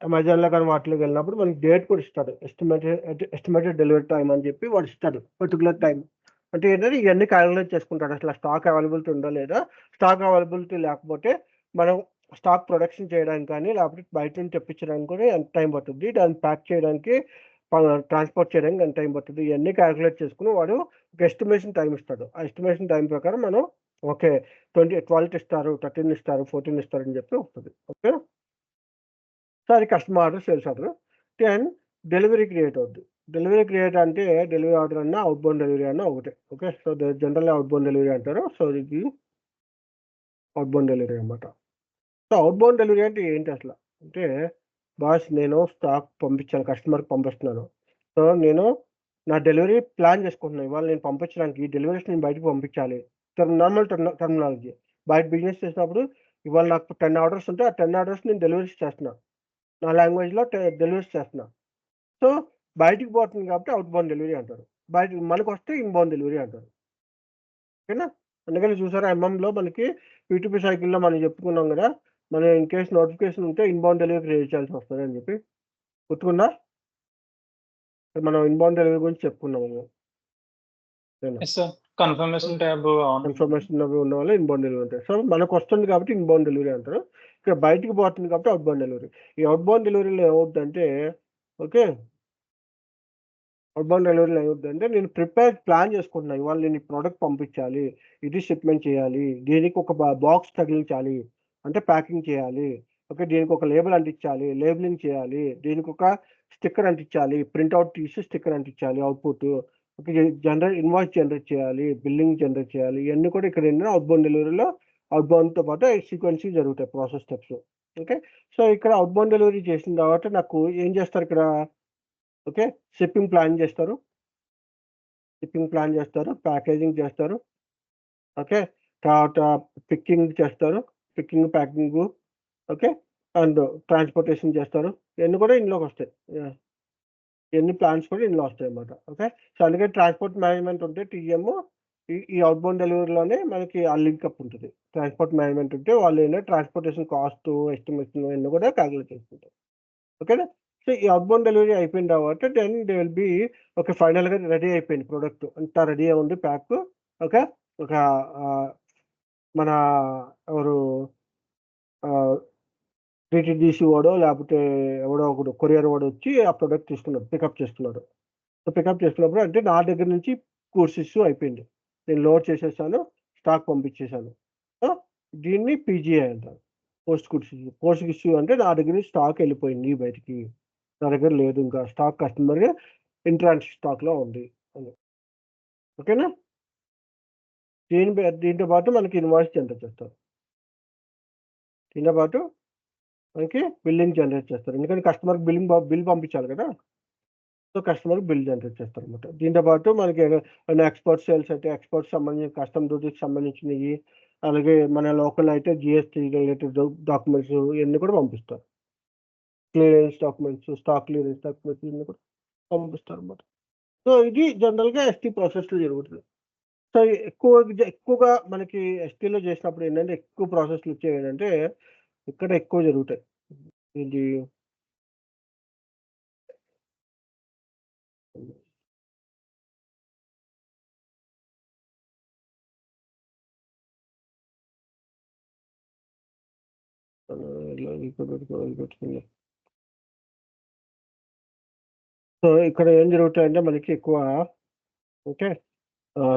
[SPEAKER 1] అమెజాన్లో కానీ వాటిలోకి వెళ్ళినప్పుడు మనకి డేట్ కూడా ఇస్తాడు, ఎస్టిమేటెడ్ డెలివరీ టైం అని చెప్పి వాడు ఇస్తాడు, పర్టికులర్ టైం. అంటే ఏంటంటే ఇవన్నీ క్యాలిక్యులేట్ చేసుకుంటాడు, అసలు స్టాక్ అవైలబిలిటీ ఉందో లేదా. స్టాక్ అవైలబిలిటీ లేకపోతే మనం స్టాక్ ప్రొడక్షన్ చేయడానికి కానీ లేకపోతే బయట నుంచి తెప్పించడానికి కూడా ఎంత టైం పడుతుంది, దాన్ని ప్యాక్ చేయడానికి, ట్రాన్స్పోర్ట్ చేయడానికి ఎంత టైం పడుతుంది, ఇవన్నీ క్యాలిక్యులేట్ చేసుకుని వాడు ఒక ఎస్టిమేషన్ టైం ఇస్తాడు. ఆ ఎస్టిమేషన్ టైం ప్రకారం మనం ఓకే 12 ఇస్తారు, 13 ఇస్తారు, 14 ఇస్తారు అని చెప్పి వస్తుంది. ఓకే, సో అది customer order sales order. Then delivery create అవుద్ది. డెలివరీ క్రియేట్ అంటే డెలివరీ ఆర్డర్ అన్న అవుట్బౌండ్ డెలివరీ అన్న ఒకటే. Okay, so general outbound delivery అంటారు. సో ఇది అవుట్బౌండ్ డెలివరీ అనమాట. సో అవుట్బౌండ్ డెలివరీ అంటే ఏంటి అసలు అంటే, బాస్ నేను స్టాక్ పంపించాను, కస్టమర్కి పంపిస్తున్నాను. సో నేను నా డెలివరీ ప్లాన్ చేసుకుంటున్నాను. ఇవాళ నేను పంపించడానికి డెలివరీస్ నేను బయటకు పంపించాలి. Normal terminology. బయట బిజినెస్ చేసినప్పుడు ఇవాళ నాకు 10 ఆర్డర్స్ ఉంటే ఆ 10 ఆర్డర్స్ నేను డెలివరీస్ చేస్తున్నా, నా లాంగ్వేజ్లో డెలివరీస్ చేస్తున్నా. సో బయటికి పోతుంది కాబట్టి అవుట్బౌండ్ డెలివరీ అంటారు. బయట మనకు వస్తే ఇన్బౌండ్ డెలివరీ అంటారు. ఓకేనా? అందుకని చూసారా, ఎంఎంలో మనకి P2P సైకిల్లో మనం చెప్పుకున్నాం కదా, మనం ఇన్ కేస్ నోటిఫికేషన్ ఉంటే ఇన్బౌండ్ డెలివరీ క్రియేట్ చేయాల్సి వస్తుంది అని చెప్పి గుర్తుకుందా? మనం ఇన్బౌండ్ డెలివరీ గురించి చెప్పుకున్నాము.
[SPEAKER 2] Yes sir, confirmation tab on.
[SPEAKER 1] Information అవి ఉన్న వాళ్ళు ఇన్బౌండ్ డెలివరీ ఉంటాయి. సో మనకు వస్తుంది కాబట్టి ఇన్బౌండ్ డెలివరీ అంటారు. ఇక్కడ బయటికి పోతుంది కాబట్టి అవుట్బౌండ్ డెలివరీ. ఈ అవుట్బౌండ్ డెలివరీలో ఏమవుతుందంటే, ఓకే, అవుట్బౌండ్ డెలివరీలో ఏమవుతుందంటే నేను ప్లాన్ చేసుకుంటున్నాను. ఇవాళ నేను ఈ ప్రోడక్ట్ పంపించాలి, ఇది షిప్మెంట్ చేయాలి, దీనికి ఒక బాక్స్ తగిలించాలి అంటే ప్యాకింగ్ చేయాలి. ఓకే, దీనికి ఒక లేబుల్ అంటించాలి, లేబులింగ్ చేయాలి, దీనికి ఒక స్టిక్కర్ అంటించాలి, ప్రింట్అవుట్ తీసి స్టిక్కర్ అంటించాలి, అవుట్పుట్. ఓకే, ఇన్వాయిస్ జనరేట్ చేయాలి, బిల్లింగ్ జనరేట్ చేయాలి. ఇవన్నీ కూడా ఇక్కడ ఏంటంటే అవుట్బౌండ్ డెలివరీలో అవుట్బౌండ్తో పాటు సీక్వెన్సీ జరుగుతాయి, ప్రాసెస్ స్టెప్స్. ఓకే, సో ఇక్కడ అవుట్బౌండ్ డెలివరీ చేసిన తర్వాత నాకు ఏం చేస్తారు ఇక్కడ, ఓకే, షిప్పింగ్ ప్లాన్ చేస్తారు, ప్యాకేజింగ్ చేస్తారు. ఓకే, తర్వాత పిక్కింగ్ చేస్తారు, ప్యాకింగ్. ఓకే, అండ్ ట్రాన్స్పోర్టేషన్ చేస్తారు. ఇవన్నీ కూడా ఇందులోకి వస్తాయి. ఎన్ని ప్లాన్స్ కూడా ఇందులో వస్తాయి అన్నమాట. ఓకే, సో అందుకే ట్రాన్స్పోర్ట్ మేనేజ్మెంట్ ఉంటే టీఎం ఈ అవుట్బౌండ్ డెలివరీలోనే మనకి ఆ లింక్అప్ ఉంటుంది. ట్రాన్స్పోర్ట్ మేనేజ్మెంట్ ఉంటే వాళ్ళు ఏంటంటే ట్రాన్స్పోర్టేషన్ కాస్ట్, ఎస్టిమేషన్ అన్నీ కూడా క్యాలిక్యులేట్ చేసుకుంటారు. ఓకేనా? సో ఈ అవుట్బౌండ్ డెలివరీ అయిపోయిన తర్వాత then they will be, okay, ఫైనల్గా రెడీ అయిపోయింది ప్రోడక్ట్ అంతా, రెడీ ఉంది ప్యాక్. ఓకే, ఒక మన ఎవరు టీటీడీసీ వాడో లేకపోతే ఎవడో ఒకడు కొరియర్ వాడు వచ్చి ఆ ప్రోడక్ట్ తీసుకున్నాడు, పికప్ చేస్తున్నాడు. సో పికప్ చేసుకున్నప్పుడు అంటే నా దగ్గర నుంచి కోర్స్ ఇష్యూ అయిపోయింది, నేను లోడ్ చేసేసాను, స్టాక్ పంపించేశాను. సో దీన్ని పీజీఐ అంటారు, పోస్ట్ ఇష్యూ అంటే నా దగ్గర నుంచి స్టాక్ వెళ్ళిపోయింది బయటికి, నా దగ్గర లేదు ఇంకా స్టాక్, కస్టమర్ ఇంట్రాన్స్ స్టాక్లో ఉంది అని. ఓకేనా? దీంతో పాటు మనకి ఇన్వాయిస్ జనరేట్ చేస్తారు, దీంతో పాటు మనకి బిల్లింగ్ జనరేట్ చేస్తారు. ఎందుకంటే కస్టమర్కి బిల్ పంపించాలి కదా, సో కస్టమర్కి బిల్ జనరేట్ చేస్తారు అనమాట. దీంతో పాటు మనకి ఎక్స్పోర్ట్ సేల్స్ అయితే ఎక్స్పోర్ట్ సంబంధించిన కస్టమ్ డ్యూటీకి సంబంధించినవి, అలాగే మన లోకల్ అయితే జిఎస్టీ రిలేటెడ్ డాక్యుమెంట్స్ ఇవన్నీ కూడా పంపిస్తారు. Clearance documents, stock clearance documents ఇవన్నీ కూడా పంపిస్తారు అనమాట. సో ఇది జనరల్గా ఎస్టీ ప్రాసెస్లో జరుగుతుంది. సో ఎక్కువగా మనకి ఎస్టీలో చేసినప్పుడు ఏంటంటే ఎక్కువ ప్రాసెస్లు వచ్చేవి ఏంటంటే ఇక్కడ ఎక్కువ జరుగుతాయి. ఇది సో ఇక్కడ ఏం జరుగుతాయంటే మనకి ఎక్కువ, ఓకే,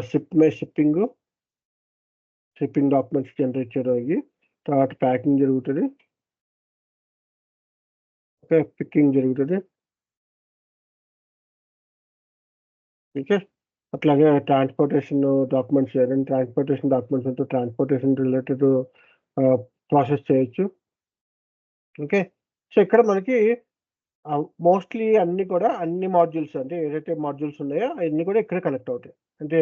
[SPEAKER 1] షిప్పింగ్ డాక్యుమెంట్స్ జనరేట్ చేయడం, ఇవి తర్వాత ప్యాకింగ్ జరుగుతుంది, ఓకే, పిక్కింగ్ జరుగుతుంది. ఓకే, అట్లాగే ట్రాన్స్పోర్టేషన్ డాక్యుమెంట్స్, ఏదైనా ట్రాన్స్పోర్టేషన్ డాక్యుమెంట్స్ ఉంటే ట్రాన్స్పోర్టేషన్ రిలేటెడ్ ప్రాసెస్ చేయొచ్చు. ఓకే, సో ఇక్కడ మనకి మోస్ట్లీ అన్ని మాడ్యూల్స్ అంటే ఏదైతే మాడ్యూల్స్ ఉన్నాయో అవన్నీ కూడా ఇక్కడ కనెక్ట్ అవుతాయి. అంటే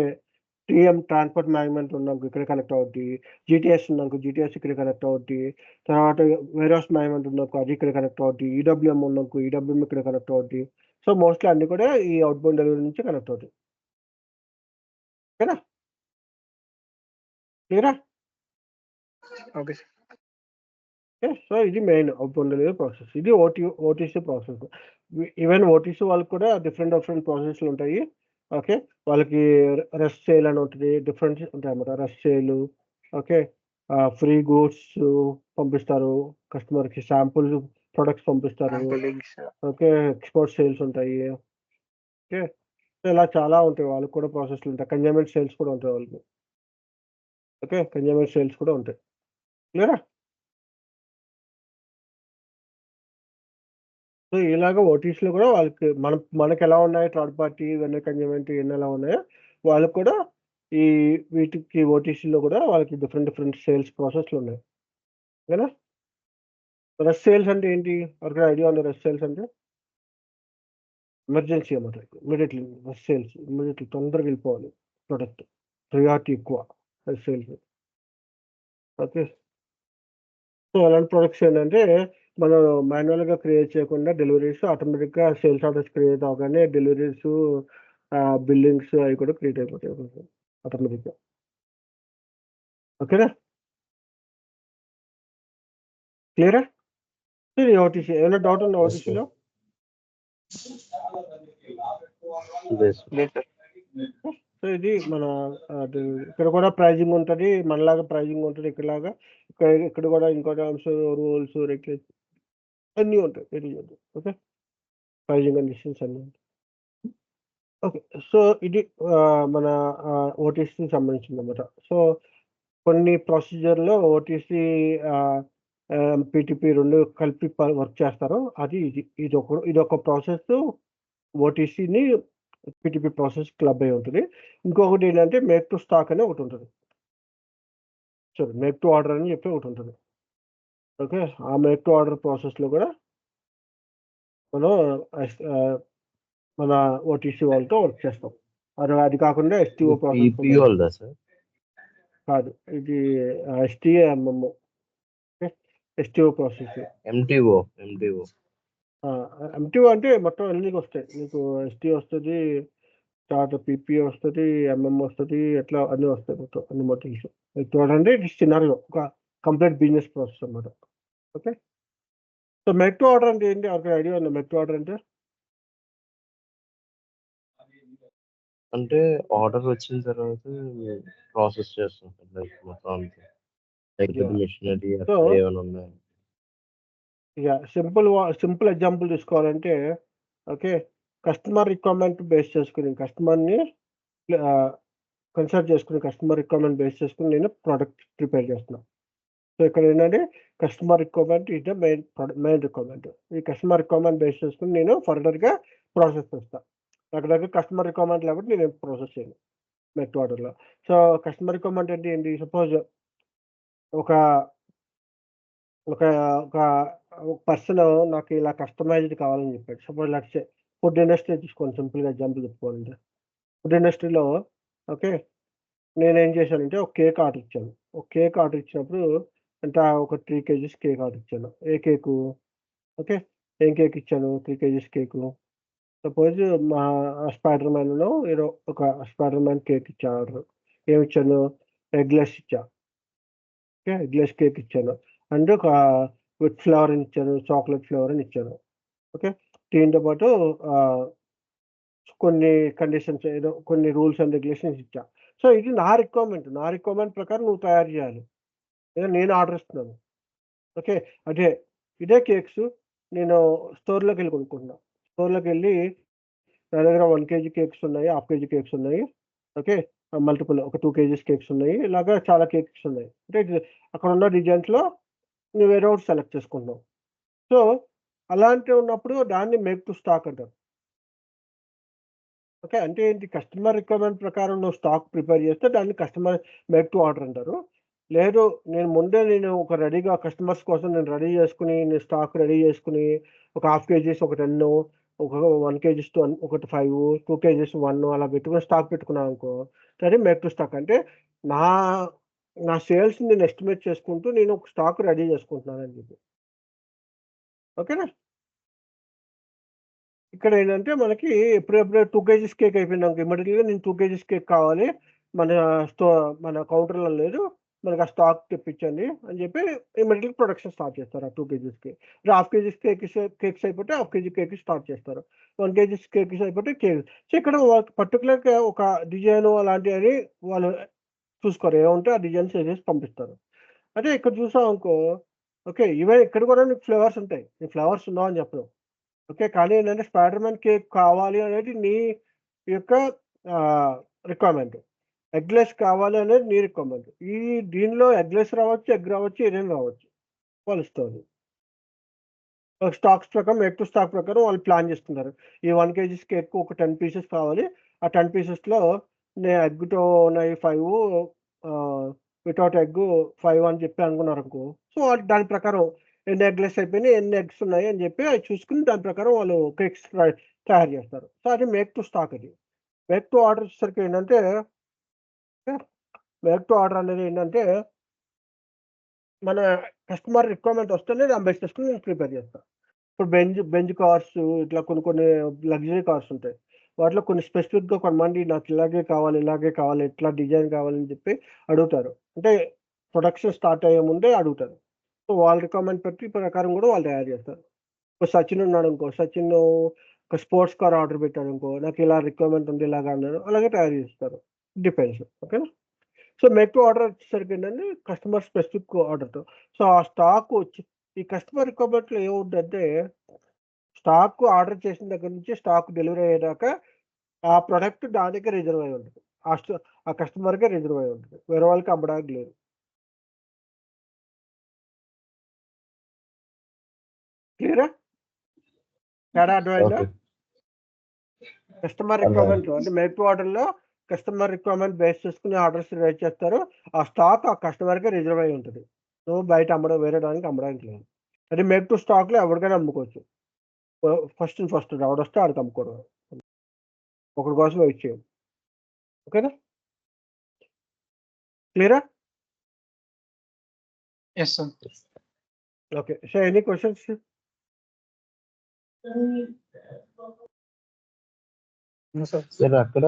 [SPEAKER 1] టీఎం ట్రాన్స్పోర్ట్ మేనేజ్మెంట్ ఉన్నాకు ఇక్కడ కనెక్ట్ అవుద్ది, జీటీఎస్ ఉన్నాకు జీటీఎస్ ఇక్కడ కనెక్ట్ అవుద్ది, తర్వాత వేర్హౌస్ మేనేజ్మెంట్ ఉన్నాకు అది ఇక్కడ కనెక్ట్ అవుద్ది, ఈడబ్ల్యూఎం ఉన్నాకు ఈడబ్ల్యూఎం ఇక్కడ కనెక్ట్ అవుద్ది. సో మోస్ట్లీ అన్ని కూడా ఈ అవుట్బౌండ్ డెలివరీ నుంచి కనెక్ట్ అవుతాయి. ఓకేనా? క్లియరా?
[SPEAKER 4] Okay sir.
[SPEAKER 1] సో ఇది మెయిన్ అవుట్బౌండ్ డెలివరీ ప్రాసెస్. ఇది ఓటీసీ ప్రాసెస్. ఈవెన్ ఓటీసీ వాళ్ళకి కూడా డిఫరెంట్ ప్రాసెస్లు ఉంటాయి. ఓకే, వాళ్ళకి రెస్ట్ సేల్ అని ఉంటుంది, డిఫరెంట్ ఉంటాయి అన్నమాట. Rest sale, okay, free goods పంపిస్తారు కస్టమర్కి, శాంపుల్ ప్రొడక్ట్స్ పంపిస్తారు.
[SPEAKER 4] లింక్స్.
[SPEAKER 1] ఓకే, ఎక్స్పోర్ట్ సేల్స్ ఉంటాయి. ఓకే, ఇలా చాలా ఉంటాయి వాళ్ళకి కూడా ప్రాసెస్లు ఉంటాయి. కన్జ్యూమర్ సేల్స్ కూడా ఉంటాయి వాళ్ళకి. ఓకే, కన్జ్యూమర్ సేల్స్ కూడా ఉంటాయి. క్లియరా? సో ఇలాగ ఓటీసీలో కూడా వాళ్ళకి మనకి ఎలా ఉన్నాయి థర్డ్ పార్టీ వెన్న కన్జ్యూమెంట్ ఇవన్నీ ఎలా ఉన్నాయో వాళ్ళకి కూడా ఈ వీటికి ఓటీసీలో కూడా వాళ్ళకి డిఫరెంట్ సేల్స్ ప్రాసెస్లు ఉన్నాయి ఓకేనా. రష్ సేల్స్ అంటే ఏంటి ఒక ఐడియా ఉంది? రష్ సేల్స్ అంటే ఎమర్జెన్సీ అన్నమాట. ఇమీడియట్లీ రష్ సేల్స్ ఇమీడియట్లీ తొందరగా వెళ్ళిపోవాలి ప్రొడక్ట్, ప్రియారిటీ ఎక్కువ రష్ సేల్స్. ఓకే, సో అలాంటి ప్రొడక్ట్స్ ఏంటంటే మనం మాన్యువల్గా క్రియేట్ చేయకుండా డెలివరీస్ ఆటోమేటిక్గా సేల్స్ ఆర్డర్స్ క్రియేట్ అవగానే డెలివరీస్ బిల్లింగ్స్ అవి కూడా క్రియేట్ అయిపోతాయి ఆటోమేటిక్గా. ఓకేనా, క్లియరా? ఓటీసీ ఏమైనా డౌట్ ఉందా ఓటీసీలో? సో ఇది మన ఇక్కడ కూడా ప్రైజింగ్ ఉంటుంది, మనలాగా ప్రైజింగ్ ఉంటుంది ఇక్కడలాగా. ఇక్కడ కూడా ఇంకో టర్మ్స్ రూల్స్ రెగ్యులేషన్ అన్నీ ఉంటాయి. ఓకే, ప్రైజింగ్ కండిషన్స్ అన్నీ ఉంటాయి. ఓకే, సో ఇది మన ఓటీసీకి సంబంధించింది అనమాట. సో కొన్ని ప్రొసీజర్లో ఓటీసీ పీటీపీ రెండు కలిపి వర్క్ చేస్తారు. అది ఇది ఒక ప్రాసెస్ ఓటీసీని పీటీపీ ప్రాసెస్ క్లబ్ అయి ఉంటుంది. ఇంకొకటి ఏంటంటే మేక్ టు స్టాక్ అని ఒకటి ఉంటుంది. సరే, మేక్ టు ఆర్డర్ అని చెప్పి ఒకటి ఉంటుంది. ఓకే, ఆ మేక్ టు ఆర్డర్ ప్రాసెస్లో కూడా మనం మన ఓటీసీ వాళ్ళతో వర్క్ చేస్తాం. అది కాకుండా ఎస్టీఓ ప్రాసెస్ కాదు, ఇది ఎస్టీఏ ఎంఎంఓ ఎస్టీఓ ప్రాసెస్.
[SPEAKER 3] ఎంటీఓ
[SPEAKER 1] అంటే మొత్తం అన్నికి వస్తాయి మీకు. ఎస్టీ వస్తుంది, తర్వాత పీపీ వస్తుంది, ఎంఎం వస్తుంది, ఎట్లా అన్నీ వస్తాయి మొత్తం అన్ని మొత్తం. చూడండి ఇది సినారియో, ఒక కంప్లీట్ బిజినెస్ ప్రాసెస్ అన్నమాట. Okay, so make to order అంటే ఏంటి? ఒక ఐడియా ఉంది మేక్ టు ఆర్డర్
[SPEAKER 3] అంటే ఆర్డర్ వచ్చిన తర్వాత ప్రాసెస్ చేస్తాం లైక్ మొత్తం మిషనరీ ఏమైనా ఉన్నాయి.
[SPEAKER 1] ఇక సింపుల్ ఎగ్జాంపుల్ తీసుకోవాలంటే ఓకే, కస్టమర్ రిక్వైర్మెంట్ బేస్ చేసుకుని కస్టమర్ని కన్సల్ట్ చేసుకుని కస్టమర్ రిక్వైర్మెంట్ బేస్ చేసుకుని నేను ప్రోడక్ట్ ప్రిపేర్ చేస్తున్నాను. సో ఇక్కడ ఏంటంటే customer requirement is the main requirement. ఈ కస్టమర్ రిక్వైర్మెంట్ బేస్ చేసుకుని నేను ఫర్దర్గా ప్రాసెస్ చేస్తాను. దగ్గర కస్టమర్ రిక్వైర్మెంట్ లేకపోతే నేను ప్రాసెస్ చేయను నెట్ ఆర్డర్లో. సో కస్టమర్ రిక్వైర్మెంట్ అంటే ఏంటి? సపోజ్ ఒక ఒక ఒక పర్సన్ నాకు ఇలా కస్టమైజ్డ్ కావాలని చెప్పాడు. సపోజ్ లక్ష ఫుడ్ ఇండస్ట్రీ తీసుకోండి, సింపుల్గా ఎగ్జాంపుల్ చెప్పుకోవాలంటే ఫుడ్ ఇండస్ట్రీలో ఓకే, నేనేం చేశానంటే ఒక కేక్ ఆర్డర్ ఇచ్చాను. ఒక కేక్ ఆర్డర్ ఇచ్చినప్పుడు అంటే ఒక 3 kgs కేక్ ఆర్డర్ ఇచ్చాను. ఏ కేకు? ఓకే, ఏం కేక్ ఇచ్చాను? 3 kgs కేకు. సపోజ్ మా స్పైడర్ మ్యాన్లో ఏదో ఒక స్పైడర్ మ్యాన్ కేక్ ఇచ్చా ఆర్డర్. ఏమి ఇచ్చాను? ఎగ్లెస్ ఇచ్చా. ఓకే, ఎగ్లెస్ కేక్ ఇచ్చాను. అండ్ ఒక విత్ ఫ్లేవర్ ఇచ్చాను, చాక్లెట్ ఫ్లేవర్ అని ఇచ్చాను. ఓకే, దీంతో పాటు కొన్ని కండిషన్స్ ఏదో కొన్ని రూల్స్ అండ్ రెగ్యులేషన్స్ ఇచ్చా. సో ఇది నా రిక్వైర్మెంట్ ప్రకారం నువ్వు తయారు చేయాలి. నేను ఆర్డర్ ఇస్తున్నాను. ఓకే, ఇదే కేక్స్ నేను స్టోర్లోకి వెళ్ళి కొనుక్కుంటున్నా. స్టోర్లోకి వెళ్ళి నా దగ్గర 1 kg కేక్స్ ఉన్నాయి, హాఫ్ kg కేక్స్ ఉన్నాయి. ఓకే, మల్టిపుల్ ఒక 2 kgs కేక్స్ ఉన్నాయి. ఇలాగా చాలా కేక్స్ ఉన్నాయి. అంటే అక్కడ ఉన్న డిజైన్స్లో నువ్వు వేరే ఒకటి సెలెక్ట్ చేసుకుంటున్నావు. సో అలాంటివి ఉన్నప్పుడు దాన్ని మేక్ టు స్టాక్ అంటారు. ఓకే, అంటే ఏంటి? కస్టమర్ రిక్వైర్మెంట్ ప్రకారం నువ్వు స్టాక్ ప్రిపేర్ చేస్తే దాన్ని కస్టమర్ మేక్ టు ఆర్డర్ అంటారు. లేదు నేను ఒక రెడీగా కస్టమర్స్ కోసం నేను రెడీ చేసుకుని నేను స్టాక్ రెడీ చేసుకుని ఒక హాఫ్ kgs ఒక 10, ఒక 1 kgs ఒకటి 5, 2 kgs 1 అలా పెట్టుకుని స్టాక్ పెట్టుకున్నాను అనుకో, అది మేక్ టు స్టాక్. అంటే నా సేల్స్ నేను ఎస్టిమేట్ చేసుకుంటూ నేను ఒక స్టాక్ రెడీ చేసుకుంటున్నాను అని చెప్పి. ఓకేనా, ఇక్కడ ఏంటంటే మనకి ఎప్పుడెప్పుడే 2 kgs కేక్ అయిపోయినాక ఇమ్మీడియట్గా నేను 2 kgs కేక్ కావాలి, మన కౌంటర్లో లేదు, మనకు ఆ స్టాక్ తెప్పించండి అని చెప్పి ఇమ్మీడియట్గా ప్రొడక్షన్ స్టార్ట్ చేస్తారు. ఆ 2 kgsకి హాఫ్ kgs కేక్స్ అయిపోతే హాఫ్ kg కేక్ స్టార్ట్ చేస్తారు. 1 kgs కేక్స్ అయిపోతే కేక్. సో ఇక్కడ పర్టికులర్గా ఒక డిజైన్ అలాంటివి వాళ్ళు చూసుకోరు, ఏమంటే ఆ డిజైన్స్ వేసేసి పంపిస్తారు. అదే ఇక్కడ చూసాం అనుకో, ఓకే, ఈవెన్ ఇక్కడ కూడా నీకు ఫ్లేవర్స్ ఉంటాయి, నీ ఫ్లేవర్స్ ఉన్నావు అని చెప్పడం. ఓకే, కానీ ఏంటంటే స్పైడర్ మ్యాన్ కేక్ కావాలి అనేది నీ యొక్క రిక్వైర్మెంట్. ఎగ్లెస్ కావాలి అనేది నీ రిక్వైర్మెంట్. దీనిలో ఎగ్లెస్ రావచ్చు, ఎగ్ రావచ్చు, ఏదైనా రావచ్చు, వాళ్ళు ఇస్తారు. స్టాక్స్ ప్రకారం మేక్ టు స్టాక్ ప్రకారం వాళ్ళు ప్లాన్ చేసుకున్నారు. ఈ 1 kg కేక్ ఒక 10 పీసెస్ కావాలి. ఆ 10 పీసెస్‌లో ఎగ్‌తో ఉన్నాయి 5 వితౌట్ ఎగ్ 5 అని చెప్పి అనుకున్నారనుకో. సో, దాని ప్రకారం ఎన్ని ఎగ్‌లెస్ అయిపోయినాయి, ఎన్ని ఎగ్స్ ఉన్నాయి అని చెప్పి అవి చూసుకొని దాని ప్రకారం వాళ్ళు కేక్స్ తయారు చేస్తారు. సో, అది మేక్ టు స్టాక్ అది. మేక్ టు ఆర్డర్ వచ్చేసరికి ఏంటంటే మేక్ టు ఆర్డర్ అనేది ఏంటంటే మన కస్టమర్ రిక్వైర్మెంట్ వస్తేనే దాన్ని బేస్ చేసుకొని నేను ప్రిపేర్ చేస్తాను. ఇప్పుడు బెంజ్ కార్స్ ఇట్లా కొన్ని లగ్జరీ కార్స్ ఉంటాయి. వాటిలో కొన్ని స్పెసిఫిక్‌గా కొంతమంది నాకు ఇలాగే కావాలి, ఇట్లా డిజైన్ కావాలని చెప్పి అడుగుతారు. అంటే ప్రొడక్షన్ స్టార్ట్ అయ్యే ముందే అడుగుతారు. సో, వాళ్ళ రిక్వైర్మెంట్ బట్టి ప్రకారం కూడా వాళ్ళు తయారు చేస్తారు. ఇప్పుడు సచిన్ ఉన్నాడనుకో, సచిన్ ఒక స్పోర్ట్స్ కార్ ఆర్డర్ పెట్టాడనుకో, నాకు ఇలా రిక్వైర్మెంట్ ఉంది ఇలాగ అన్నారు. అలాగే తయారు చేస్తారు. డిపెండ్స్. ఓకేనా? సో, మేక్ టు ఆర్డర్ వచ్చేసరికి ఏంటంటే కస్టమర్ స్పెసిఫిక్ ఆర్డర్‌తో. సో, ఆ స్టాక్ వచ్చి ఈ కస్టమర్ రిక్వైర్మెంట్‌లో ఏముందంటే స్టాక్ ఆర్డర్ చేసిన దగ్గర నుంచి స్టాక్ డెలివరీ అయ్యేదాకా ఆ ప్రొడక్ట్ దానికే రిజర్వ్ అయి ఉంటది. ఆ కస్టమర్‌కే రిజర్వ్ అయి ఉంటది. వేరే వాళ్ళకి అమ్మడానికి లేదు. క్లియరా? తేడా అర్థమైందా?
[SPEAKER 3] ఓకే.
[SPEAKER 1] కస్టమర్
[SPEAKER 3] అర్థమైంది.
[SPEAKER 1] రిక్వైర్మెంట్‌లో అంటే మేక్ టు ఆర్డర్‌లో కస్టమర్ రిక్వైర్మెంట్ బేస్ చేసుకొని ఆర్డర్స్ రైజ్ చేస్తారు. ఆ స్టాక్ ఆ కస్టమర్‌కే రిజర్వ్ అయి ఉంటది. నువ్వు బయట వేరే దానికి అమ్మడానికి లేదు. అదే మేక్ టు స్టాక్‌లో ఎవరికైనా అమ్ముకోవచ్చు. ఫస్ట్ ఎవడొస్తే ఆడికి అమ్ముకోవడం. ఒకడి కోసం వెయిట్ చేయం. ఓకేనా? క్లియరా?
[SPEAKER 2] Yes sir.
[SPEAKER 1] Okay. So, any questions?
[SPEAKER 4] అవును సార్.
[SPEAKER 3] సార్ అక్కడ